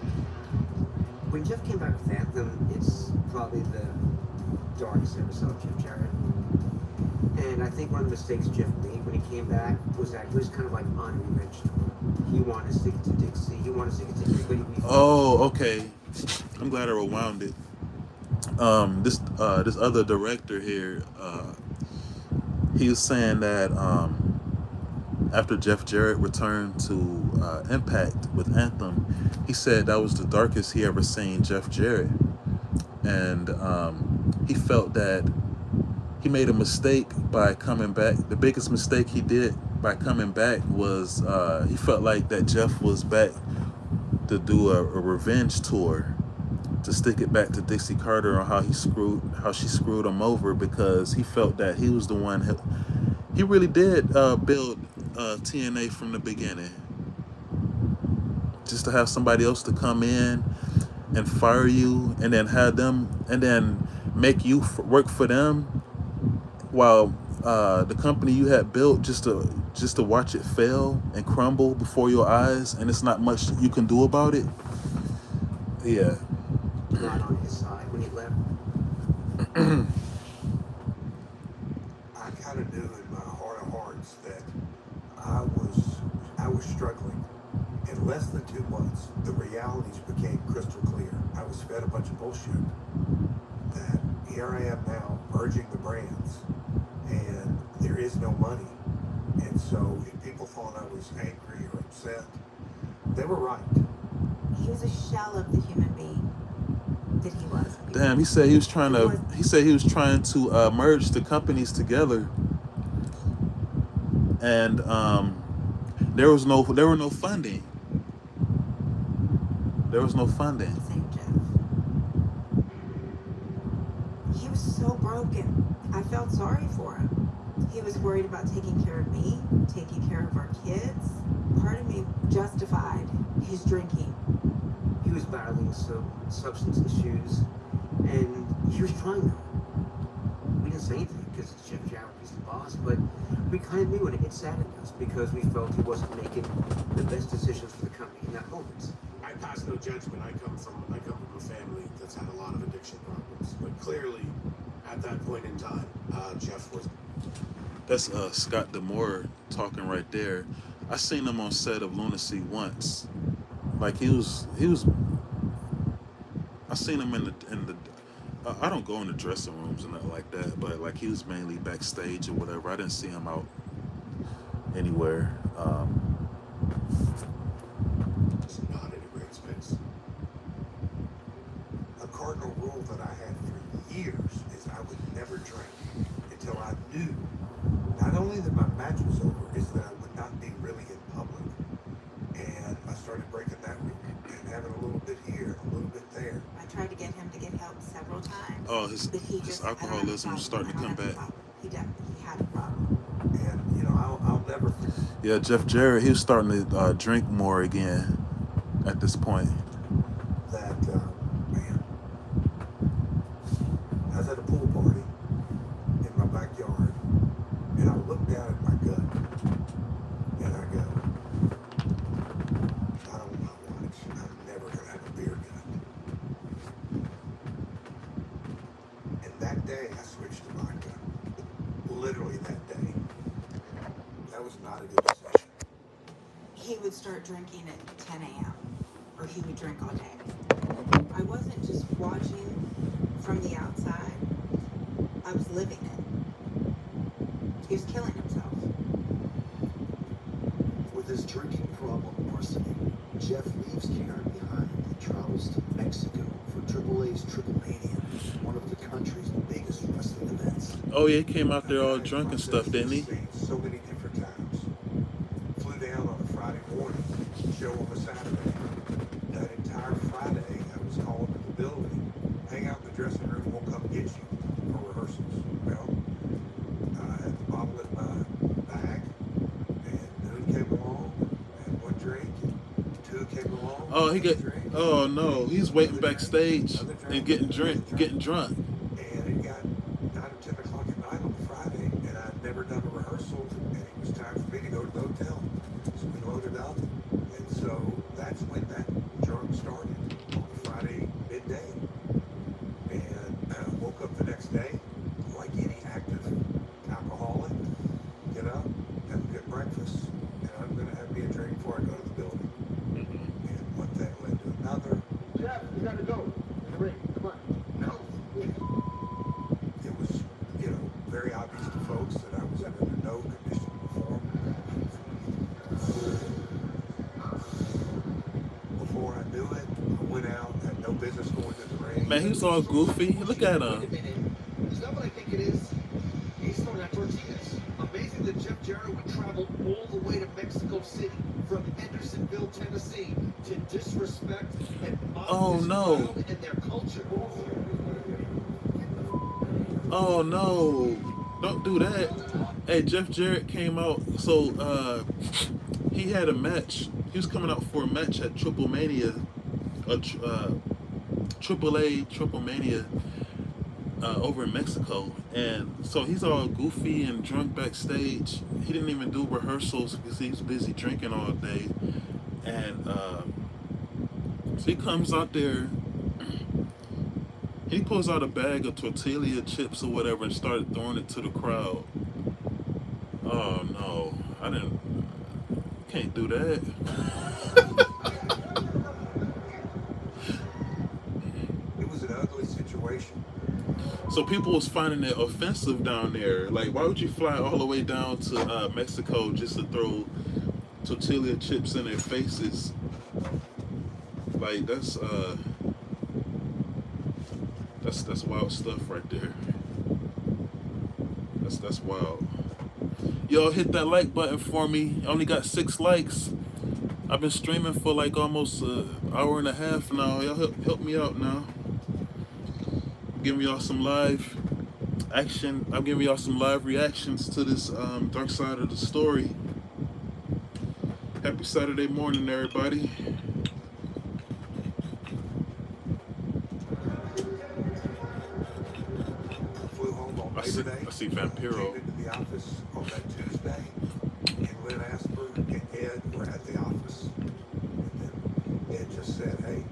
When Jeff came back with Anthem, it's probably the darkest episode of Jeff Jarrett. And I think one of the mistakes Jeff made when he came back was that he was kind of like on a revenge tour. He wanted to stick it to Dixie. He wanted to stick it to everybody he felt. Oh, okay. I'm glad I rewound it. This other director here, he was saying that after Jeff Jarrett returned to Impact with Anthem, he said that was the darkest he ever seen Jeff Jarrett, and he felt that he made a mistake by coming back. The biggest mistake he did by coming back was he felt like that Jeff was back to do a revenge tour, to stick it back to Dixie Carter on how she screwed him over, because he felt that he was the one he really did build TNA from the beginning. Just to have somebody else to come in and fire you, and then have them, and then make you work for them, while the company you had built just to watch it fail and crumble before your eyes, and it's not much you can do about it. Yeah. Not on his side when he left. I kind of knew in my heart of hearts that I was struggling. In less than 2 months, the realities became crystal clear. I was fed a bunch of bullshit. That here I am now, merging the brands, and there is no money. And so if people thought I was angry or upset, they were right. He was a shell of the human being that he was. Damn, he said he was trying to merge the companies together, and There was no funding. There was no funding. St. Jeff. He was so broken. I felt sorry for him. He was worried about taking care of me, taking care of our kids. Part of me justified his drinking. He was battling some substance issues, and he was trying to. We didn't say anything because it's Jeff Jarrett, he's the boss, but we kind of knew it. It saddened us because we felt he wasn't making the best decisions for the company in that moment. I pass no judgment. I come from a family that's had a lot of addiction problems, but clearly, at that point in time, Jeff was. That's Scott Demore talking right there. I seen him on set of Lunacy once. Like he was. I seen him in the. I don't go in the dressing rooms and nothing like that, but like he was mainly backstage or whatever. I didn't see him out anywhere. It's not in a great space. A cardinal rule that I had for years is I would never drink until I knew not only that my match was over, is that I would not be really in public. And I started breaking that rule and having a little bit here, a little bit there. I tried to get him to get help several times. Oh, his alcoholism was starting to come back. He definitely had a problem. And, you know, I'll never forget. Yeah, Jeff Jarrett, he was starting to drink more again at this point. That, man, I was at a pool party in my backyard, and I looked down at my gut, and I go, I don't know what, I'm never going to have a beer gut. And that day, I switched to vodka. Literally that day. That was not a good decision. He would start drinking at 10 a.m. or he would drink all day. I wasn't just watching from the outside. I was living it. He was killing himself. With his drinking problem worsening, Jeff leaves Karen behind and travels to Mexico for Triple A's Triple Mania, one of the country's biggest wrestling events. Oh yeah, he came out there all drunk and stuff, didn't he? So many different times. Flew down on a Friday morning, show on a Saturday. That entire Friday, I was called to the building, hang out in the dressing room, we'll come get you for rehearsals. Well, I had the bottle in my bag, and noon came along, and one drink, and two came along. Oh, he got. drink. Oh no, he's waiting backstage and getting drunk. And it got 9 or 10 o'clock at night on Friday, and I'd never done a rehearsal, and it was time for me to go to the hotel. So we loaded up, and so that's when that drunk started, on Friday midday. And I woke up the next day, like any active alcoholic, get up, have a good breakfast, and I'm going to have me a drink before I go to the building. And one thing led to another. Jeff, you gotta go. Ring, come on. No. It was, you know, very obvious to folks that I was under no condition to perform. Before I knew it, I went out, had no business going to the ring. Man, he was all goofy. Look at Wait a him. minute. Is that what I think it is? He's throwing out tortillas. Amazing that Jeff Jarrett would travel all the way to Mexico City from Hendersonville, Tennessee, to disrespect and mock Oh, this no. crowd and their culture. Oh no, don't do that. Hey, Jeff Jarrett came out. So he had a match. He was coming out for a match at Triple Mania, Triple A Triple Mania over in Mexico. And so he's all goofy and drunk backstage. He didn't even do rehearsals because he was busy drinking all day. And so he comes out there. He pulls out a bag of tortilla chips or whatever and started throwing it to the crowd. Oh no, can't do that. It was an ugly situation. So people was finding it offensive down there. Like, why would you fly all the way down to Mexico just to throw tortilla chips in their faces? Like, that's wild stuff right there. That's wild. Y'all hit that like button for me. I only got 6 likes. I've been streaming for like almost an hour and a half now. Y'all help me out now. Giving y'all some live action. I'm giving y'all some live reactions to this dark side of the story. Happy Saturday morning, everybody. Flew home on I Labor Day. see Vampiro. Came into the office on that Tuesday, and Lynn Asper and Ed were at the office. And then Ed just said, "Hey,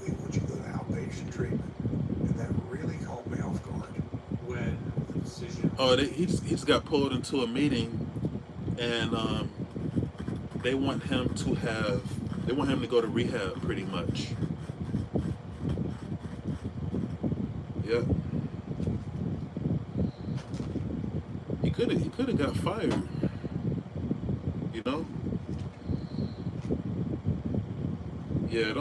we want you to go to outpatient treatment," and that really caught me off guard. When the decision. Oh, he just got pulled into a meeting, and they want him to go to rehab pretty much. Yep. He could have got fired. You know? Yeah,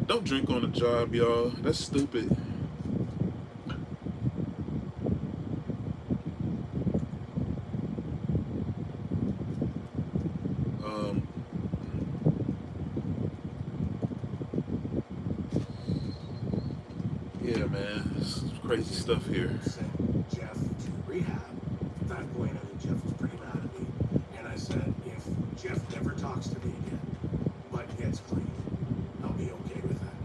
don't drink on the job, y'all. That's stupid. Yeah, man, it's crazy stuff here. Sent Jeff to rehab. At that point, I think Jeff was pretty mad at me. And I said, if Jeff never talks to me again, but gets clean, I'll be okay with that.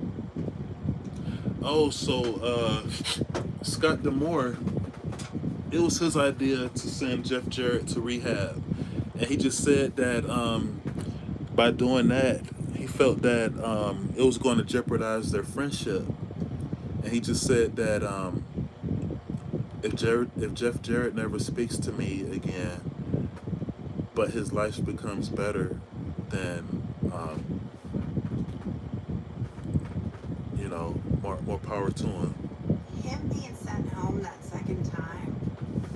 Oh, so Scott Demore, it was his idea to send Jeff Jarrett to rehab, and he just said that by doing that, he felt that it was going to jeopardize their friendship, and he just said that if Jeff Jarrett never speaks to me again, but his life becomes better, then you know, more power to him. Him being sent home that second time,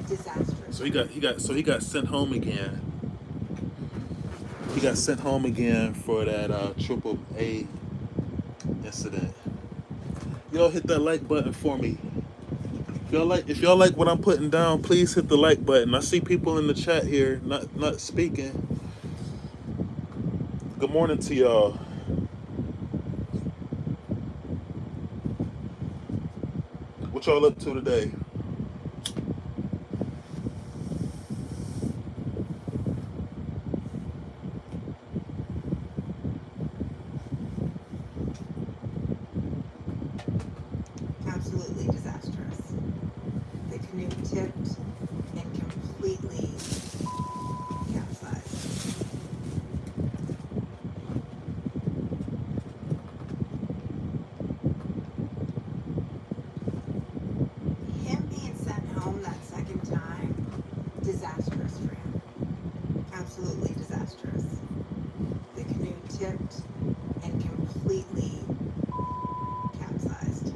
disastrous. So he got sent home again. He got sent home again for that triple A incident. Y'all hit that like button for me. If y'all like what I'm putting down, please hit the like button. I see people in the chat here not speaking. Good morning to y'all. What y'all up to today? Absolutely disastrous. The canoe tipped and completely capsized. Him being sent home that second time, disastrous for him. Absolutely disastrous. The canoe tipped and completely capsized.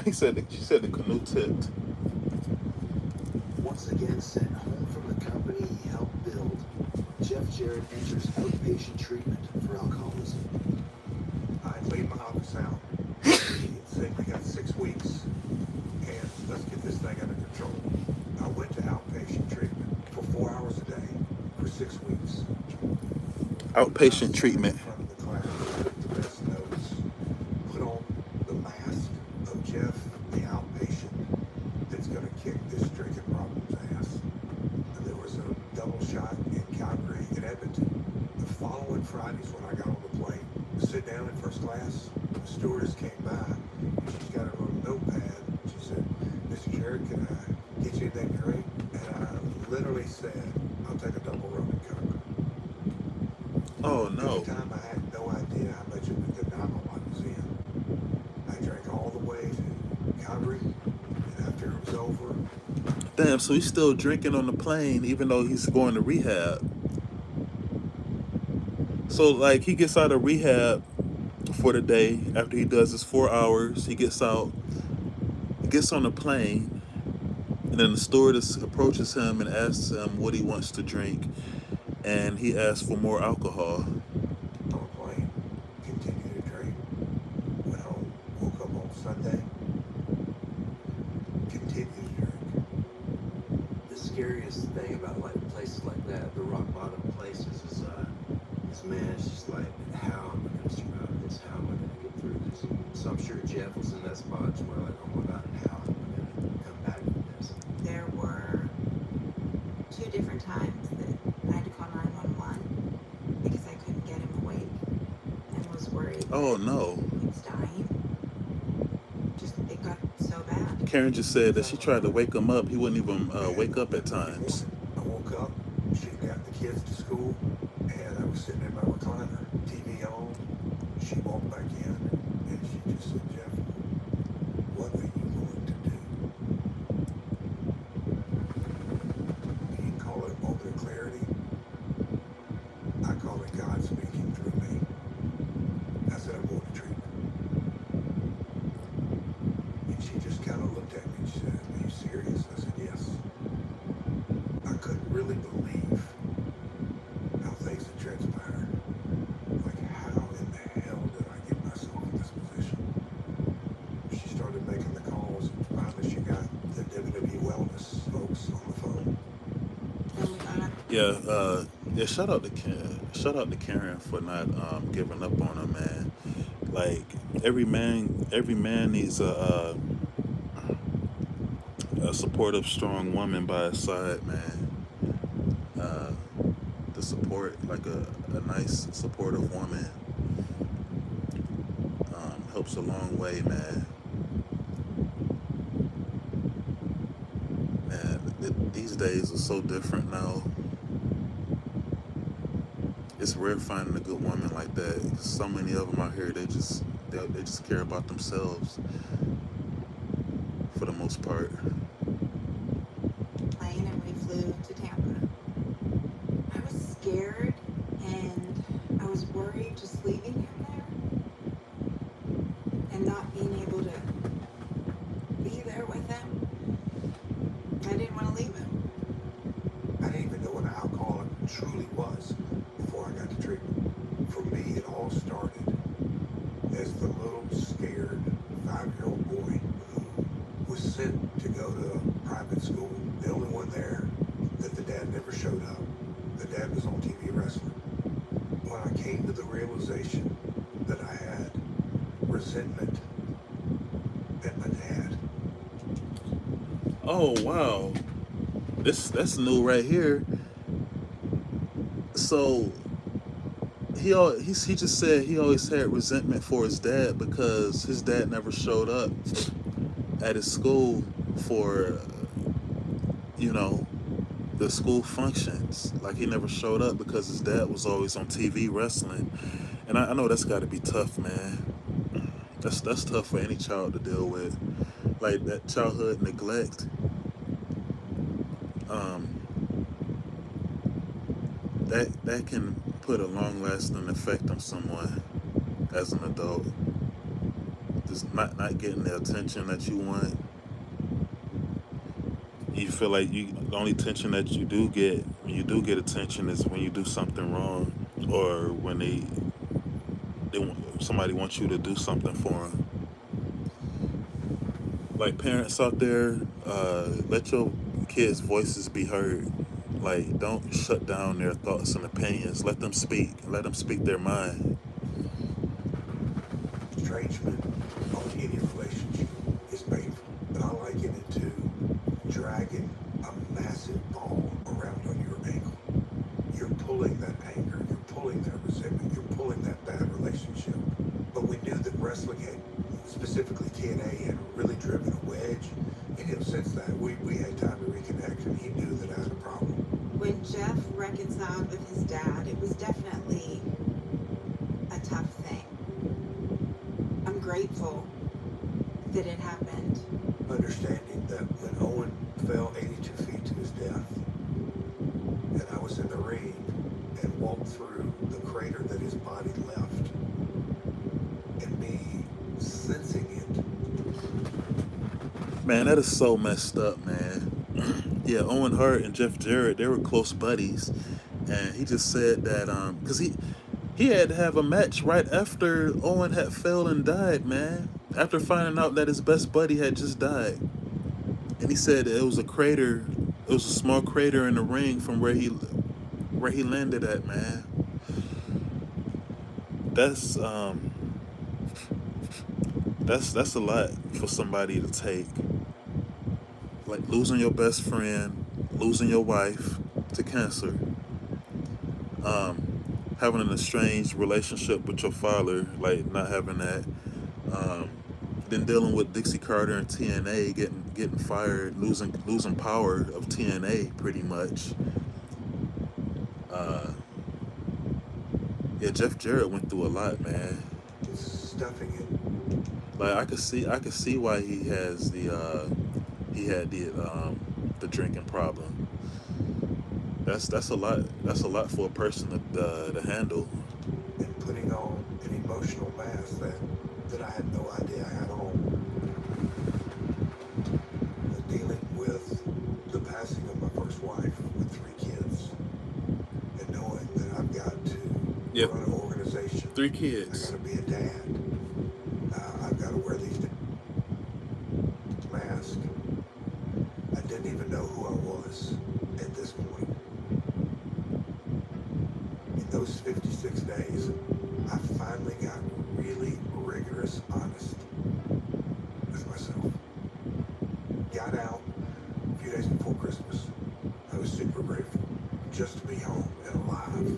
She said the canoe tipped. Once again sent home from the company he helped build, Jeff Jarrett enters outpatient treatment for alcoholism. I cleaned my office out. He said, "We got 6 weeks, and let's get this thing under control." I went to outpatient treatment for 4 hours a day for 6 weeks. Outpatient treatment. In front of the class, took the best notes, put on the mask of Jeff, the outpatient, that's going to kick this drinking problem's ass. And there was a double shot in Calgary and Edmonton. The following Fridays when I got on the plane to sit down in first class, the stewardess came by, and she's got her little notepad. She said, "Mr. Jarrett, can I get you anything to drink?" And I literally said, "I'll take a double rum and coke." Oh no. At the time, I had no idea how much of a denial I was in. I drank all the way to Calgary, and after it was over, Damn, so he's still drinking on the plane even though he's going to rehab. So like he gets out of rehab for the day after he does his 4 hours. He gets out, gets on the plane, and then the stewardess approaches him and asks him what he wants to drink, and he asks for more alcohol. on a plane, continued to drink, went home, woke up on Sunday, continued this thing about like places like that, the rock bottom places, is man, it's just like, how am I gonna survive this? How am I gonna get through this? So I'm sure Jeff was in that spot where like, oh my God, how am I gonna come back from this? There were 2 different times that I had to call 911 because I couldn't get him awake and was worried Oh no. he was dying. Just, it got so bad. Karen just said that she tried to wake him up. He wouldn't even wake up at times. I woke up, she got the kids to school, and I was sitting in my recliner, TV on. She walked back in, and she just said, Jeff, what are you going to do? You can call it a moment of clarity. I call it God speaking through me. I said, I'm going to treatment. And she just kind of looked at me and she said, are you serious? I said, yes. I couldn't really believe how things had transpired. Like, how in the hell did I get myself in this position? She started making the calls, and finally she got the WWE Wellness folks on the phone. And we got up. Yeah, shout out to Karen for not giving up on her, man. Like every man needs a supportive, strong woman by his side, man. To support, like a nice, supportive woman, helps a long way, man. Man, these days are so different now. It's rare finding a good woman like that. So many of them out here, they just care about themselves for the most part. Plane and we flew to Tampa. I was scared and I was worried just leaving him there and not being able to be there with him. I didn't want to leave him. I didn't even know what an alcoholic truly was before I got to treatment. For me, it all started as the little scared 5-year-old boy who was sent to go to a private school, the only one there that the dad never showed up. The dad was on TV wrestling. When I came to the realization that I had resentment at my dad. Oh wow, that's new right here. So he just said he always had resentment for his dad because his dad never showed up at his school for the school functions. Like he never showed up because his dad was always on TV wrestling. And I know that's got to be tough, man. That's tough for any child to deal with, like that childhood neglect. That can put a long-lasting effect on someone as an adult. Just not getting the attention that you want. You feel like the only attention that you do get, when you do get attention, is when you do something wrong, or when somebody wants you to do something for them. Like parents out there, let your kids' voices be heard. Like, don't shut down their thoughts and opinions. Let them speak. Let them speak their mind. Estrangement on any relationship is painful, but I liken it to dragging a massive ball around on your ankle. You're pulling that anger, you're pulling that resentment, you're pulling that bad relationship. But we knew that wrestling had, specifically TNA, had really driven a wedge. And since that, we had time to reconnect, and he knew that I had a problem. When Jeff reconciled with his dad, it was definitely a tough thing. I'm grateful that it happened. Understanding that when Owen fell 82 feet to his death, and I was in the ring and walked through the crater that his body left, and me sensing it. Man, that is so messed up, man. Yeah, Owen Hart and Jeff Jarrett, they were close buddies, and he just said that because he had to have a match right after Owen had fell and died, man. After finding out that his best buddy had just died, and he said it was a crater It was a small crater in the ring from where he landed at, man. That's that's a lot for somebody to take. Like losing your best friend, losing your wife to cancer, having an estranged relationship with your father, like not having that, um, then dealing with Dixie Carter and TNA, getting fired, losing power of TNA pretty much. Uh, yeah, Jeff Jarrett went through a lot, man. Stuffing it. Like I could see why he had the drinking problem. That's a lot. That's a lot for a person to handle. And putting on an emotional mask that I had no idea I had on. Dealing with the passing of my first wife with 3 kids, and knowing that I've got to Yep. run an organization. 3 I kids. got to be a dad. I've got to wear these masks. I didn't even know who I was at this point. In those 56 days, I finally got really rigorous, honest with myself. Got out a few days before Christmas. I was super grateful just to be home and alive.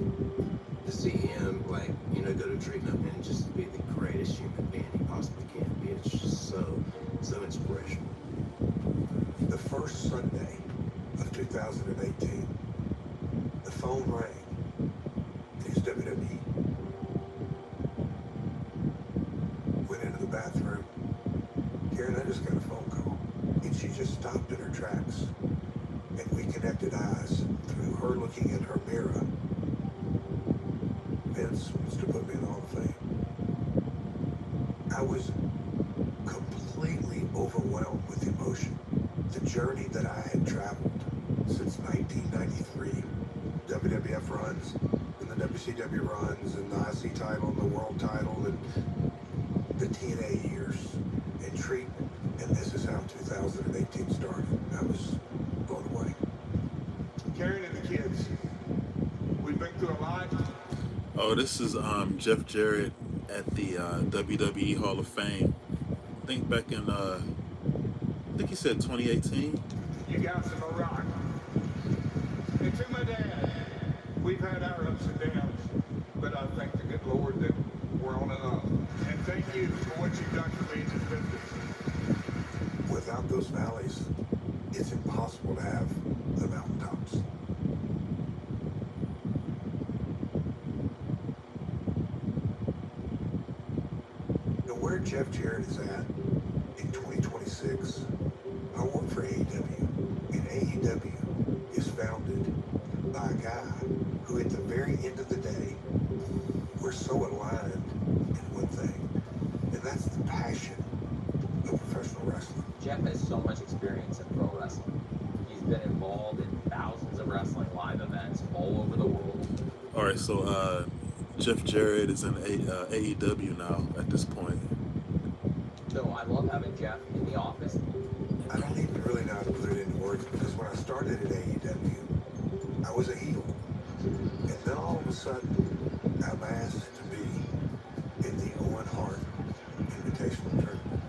To see him, like, you know, go to treatment and just be the greatest human being he possibly can be. It's just so inspirational. The first Sunday of 2018, the phone rang. It was WWE. Went into the bathroom. Karen, I just got a phone call. And she just stopped in her tracks. And we connected eyes through her looking in her mirror. Vince wants to put me in the Hall of Fame. I was completely overwhelmed with emotion. The journey that I had traveled since 1993, WWF runs, and the WCW runs, and the IC title, and the world title, and the TNA years, and treatment. And this is how 2018 started. I was blown away. Karen and the kids, we've been through a lot. Oh, this is Jeff Jarrett at the WWE Hall of Fame. I think back in I think he said 2018. You guys are no rock. And to my dad, we've had our ups and downs, but I thank the good Lord that we're on and up. And thank you for what you've done for me in this business. Without those valleys, it's impossible to have the mountaintops. Now, where Jeff Jarrett is at in 2026, I work for AEW, and AEW is founded by a guy who, at the very end of the day, we're so aligned in one thing, and that's the passion of professional wrestling. Jeff has so much experience in pro wrestling. He's been involved in thousands of wrestling live events all over the world. All right, so Jeff Jarrett is in AEW now at this point. So I love having Jeff in the office. I don't even really know how to put it into words, because when I started at AEW, I was a heel. And then all of a sudden, I'm asked to be in the Owen Hart Invitational Tournament.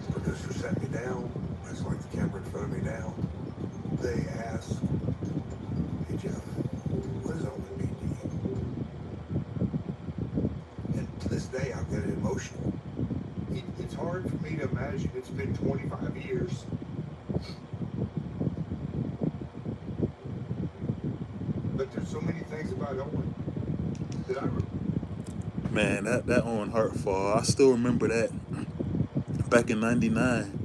The producer sat me down. It's like the camera in front of me now. They asked, "Hey Jeff, what does Owen mean to you?" And to this day, I've got it emotional. It's hard for me to imagine. It's been 25 years. But there's so many things about Owen that I Man, that Owen Hart fall, I still remember that. Back in '99,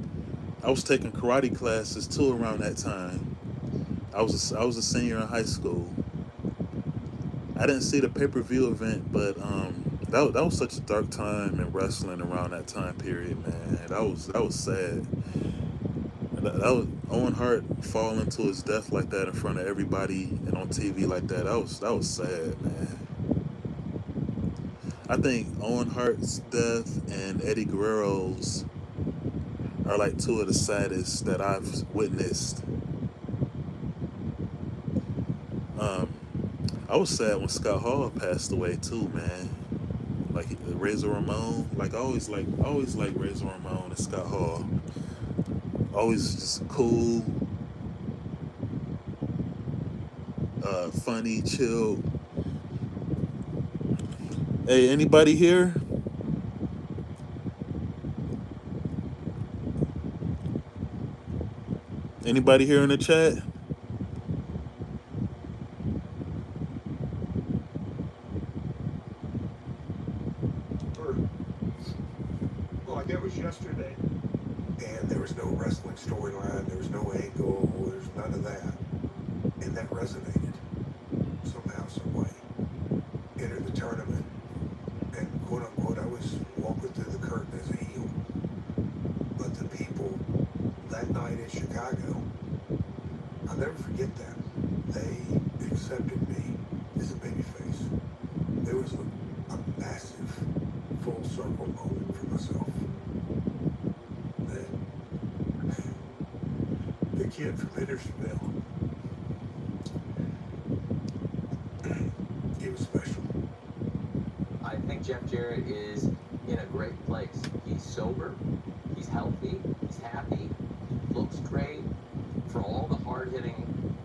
I was taking karate classes too around that time. I was a senior in high school. I didn't see the pay-per-view event, but that was such a dark time in wrestling around that time period, man. That was sad. That was Owen Hart falling to his death like that in front of everybody and on TV like that. That was sad, man. I think Owen Hart's death and Eddie Guerrero's are like two of the saddest that I've witnessed I was sad when Scott Hall passed away too, man. Like Razor Ramon, like I always like Razor Ramon and Scott Hall. Always just cool, funny, chill. Hey, anybody here? Anybody here in the chat? Or, well, like that was yesterday. And there was no wrestling storyline, there was no angle, there's none of that. And that resonated somehow, some way. Entered the tournament, and quote unquote, I was walking through the curtain as a heel. But the people that night in Chicago, I'll never forget that. They accepted me as a babyface. There was a massive full circle moment for myself. That the kid from Hendersonville, it was special. I think Jeff Jarrett is in a great place. He's sober, he's healthy, he's happy, looks great. For all the hard-hitting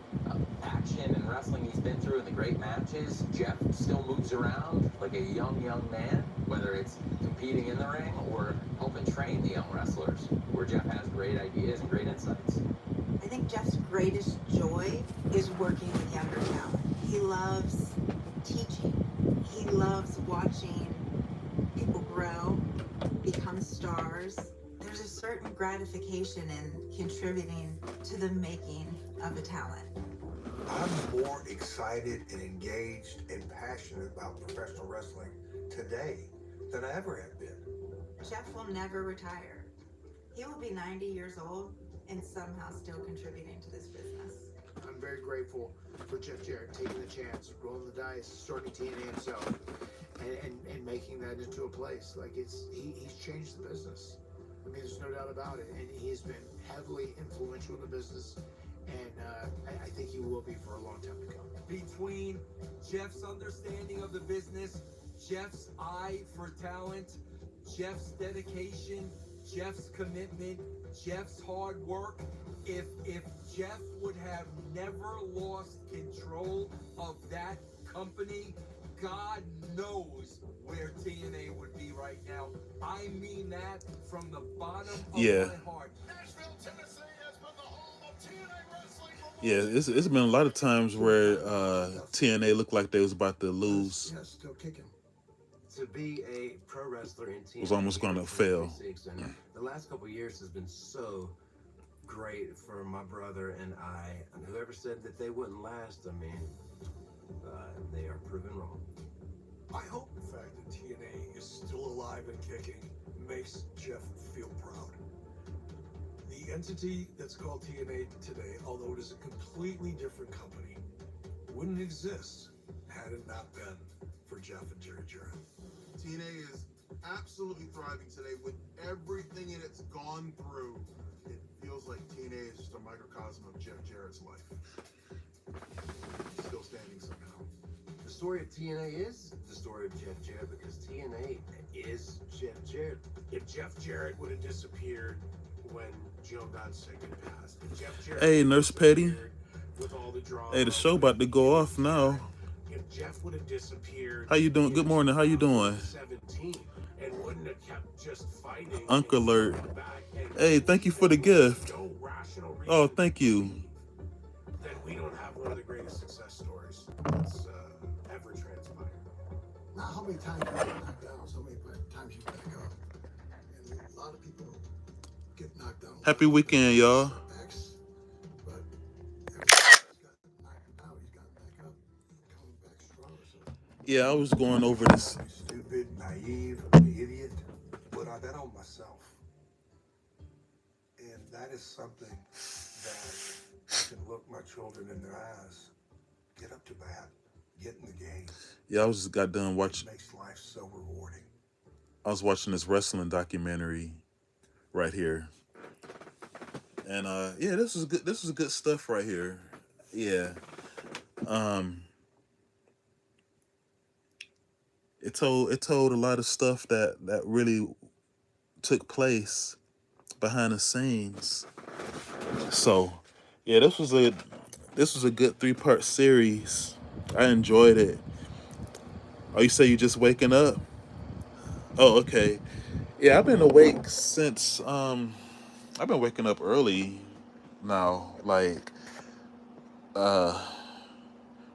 action and wrestling he's been through and the great matches, Jeff still moves around like a young man, whether it's competing in the ring or helping train the young wrestlers, where Jeff has great ideas and great insights. I think Jeff's greatest joy is working with younger talent. He loves teaching. He loves watching people grow, become stars. There's a certain gratification in contributing to the making of a talent. I'm more excited and engaged and passionate about professional wrestling today than I ever have been. Jeff will never retire. He will be 90 years old and somehow still contributing to this business. I'm very grateful for Jeff Jarrett taking the chance, rolling the dice, starting TNA himself, and making that into a place. Like he's changed the business. I mean, there's no doubt about it. And he's been heavily influential in the business, and I think he will be for a long time to come. Between Jeff's understanding of the business, Jeff's eye for talent, Jeff's dedication, Jeff's commitment, Jeff's hard work, if Jeff would have never lost control of that company, God knows where TNA would be right now. I mean that from the bottom of my heart. Nashville, Tennessee has been the home of TNA wrestling. Yeah, it's been a lot of times where TNA looked like they was about to lose. Yeah, still kicking. To be a pro wrestler in TNA Was almost gonna fail. And the last couple of years has been so great for my brother and I. And whoever said that they wouldn't last, I mean, they are proven wrong. I hope the fact that TNA is still alive and kicking makes Jeff feel proud. The entity that's called TNA today, although it is a completely different company, wouldn't exist had it not been for Jeff and Jarrett. TNA is absolutely thriving today with everything in it's gone through. It feels like TNA is just a microcosm of Jeff Jarrett's life. He's still standing somehow. The story of TNA is the story of Jeff Jarrett because TNA is Jeff Jarrett. If Jeff Jarrett would have disappeared when Joe Godsick had passed, if Jeff Jarrett Hey, Nurse Petty. with all the drama, Hey, the show about to go off now. if Jeff would have disappeared, How you doing? Good morning. How you doing? 17 and wouldn't have kept just fighting. Uncle and Alert. going back and Hey, thank you for the gift. no rational reason Oh, thank you. then we don't have one of the greatest success stories that's ever transpired. Now, how many times you get knocked down? So many times you back up. And a lot of people get knocked down. Happy weekend, y'all. Backs, but every time he's gotten knocked down, he's gotten back up, coming back stronger. So Yeah, I was going over this. Stupid, naive, an idiot, but I bet on myself. And that is something that I can look my children in their eyes, get up to bat, get in the game. Yeah, I was just got done It watching. makes life so rewarding. I was watching this wrestling documentary right here, and yeah, this is good. This is good stuff right here. Yeah, Um, it told a lot of stuff that really took place behind the scenes. So, yeah, this was a good 3-part series. I enjoyed it. Oh, you say you just waking up? Oh, okay. Yeah, I've been awake since I've been waking up early now. Like, uh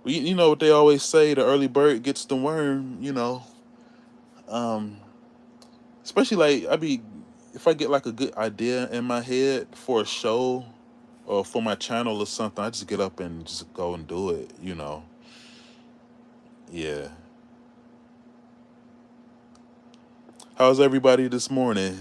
you know what they always say, the early bird gets the worm, you know. Um Especially like if I get like a good idea in my head for a show or for my channel or something, I just get up and just go and do it, you know. Yeah. How's everybody this morning?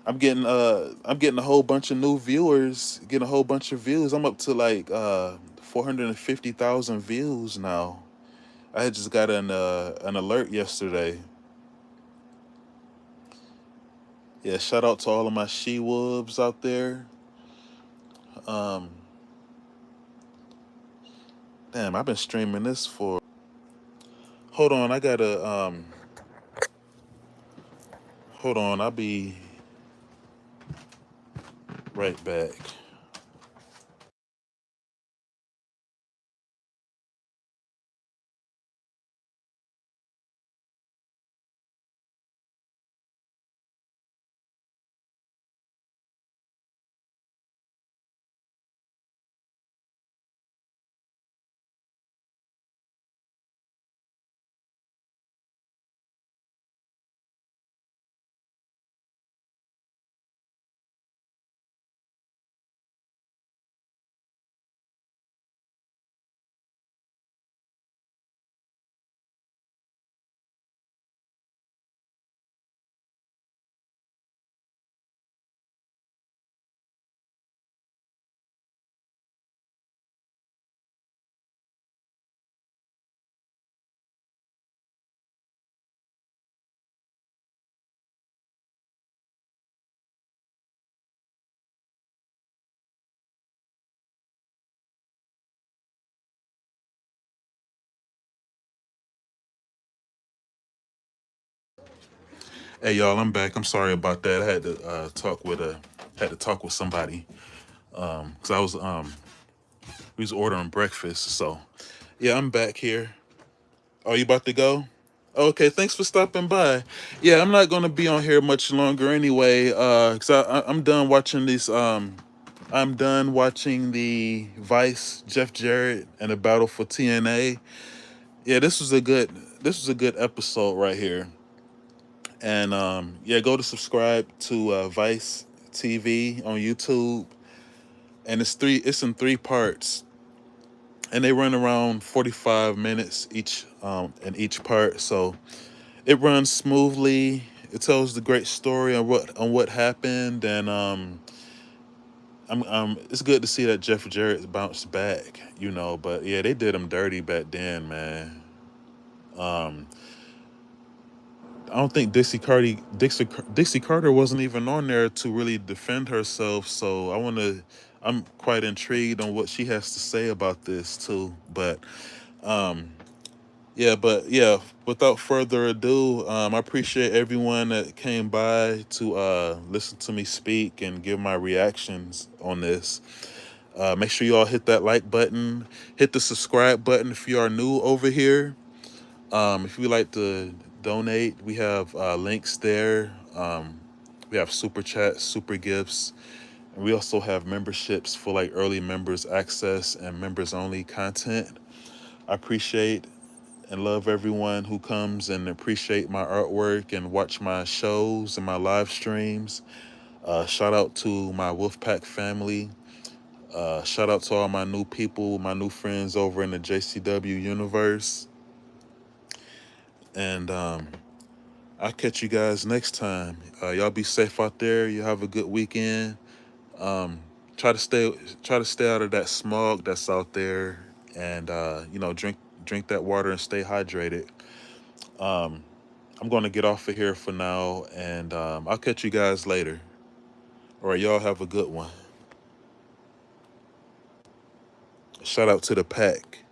I'm getting a whole bunch of new viewers, getting a whole bunch of views. I'm up to like 450,000 views now. I had just got an alert yesterday. Yeah, shout out to all of my she-wolves out there. Um Damn, I've been streaming this for. Hold on, I gotta hold on, I'll be right back. Hey y'all, I'm back. I'm sorry about that. I had to talk with somebody. Cause I was we was ordering breakfast. So yeah, I'm back here. Oh, you about to go? Okay, thanks for stopping by. Yeah, I'm not gonna be on here much longer anyway. Cause I'm done watching these. I'm done watching the Vice Jeff Jarrett and the battle for TNA. Yeah, this was a good episode right here. And yeah, go to subscribe to Vice TV on YouTube. And it's in 3 parts. And they run around 45 minutes each in each part. So it runs smoothly. It tells the great story on what happened, and it's good to see that Jeff Jarrett bounced back, you know. But yeah, they did him dirty back then, man. Um, I don't think Dixie Carter wasn't even on there to really defend herself. So I'm quite intrigued on what she has to say about this too. Um, but without further ado, I appreciate everyone that came by to listen to me speak and give my reactions on this. Make sure you all hit that like button, hit the subscribe button if you are new over here. If you like to donate, we have links there. We have super chats, super gifts, and we also have memberships for like early members access and members only content. I appreciate and love everyone who comes and appreciate my artwork and watch my shows and my live streams. Shout out to my Wolfpack family. Shout out to all my new people, my new friends over in the JCW universe. And I'll catch you guys next time. Y'all be safe out there. You have a good weekend. Um, try to stay out of that smog that's out there, and drink that water and stay hydrated. Um, I'm gonna get off of here for now, and I'll catch you guys later. All right, y'all have a good one. Shout out to the pack.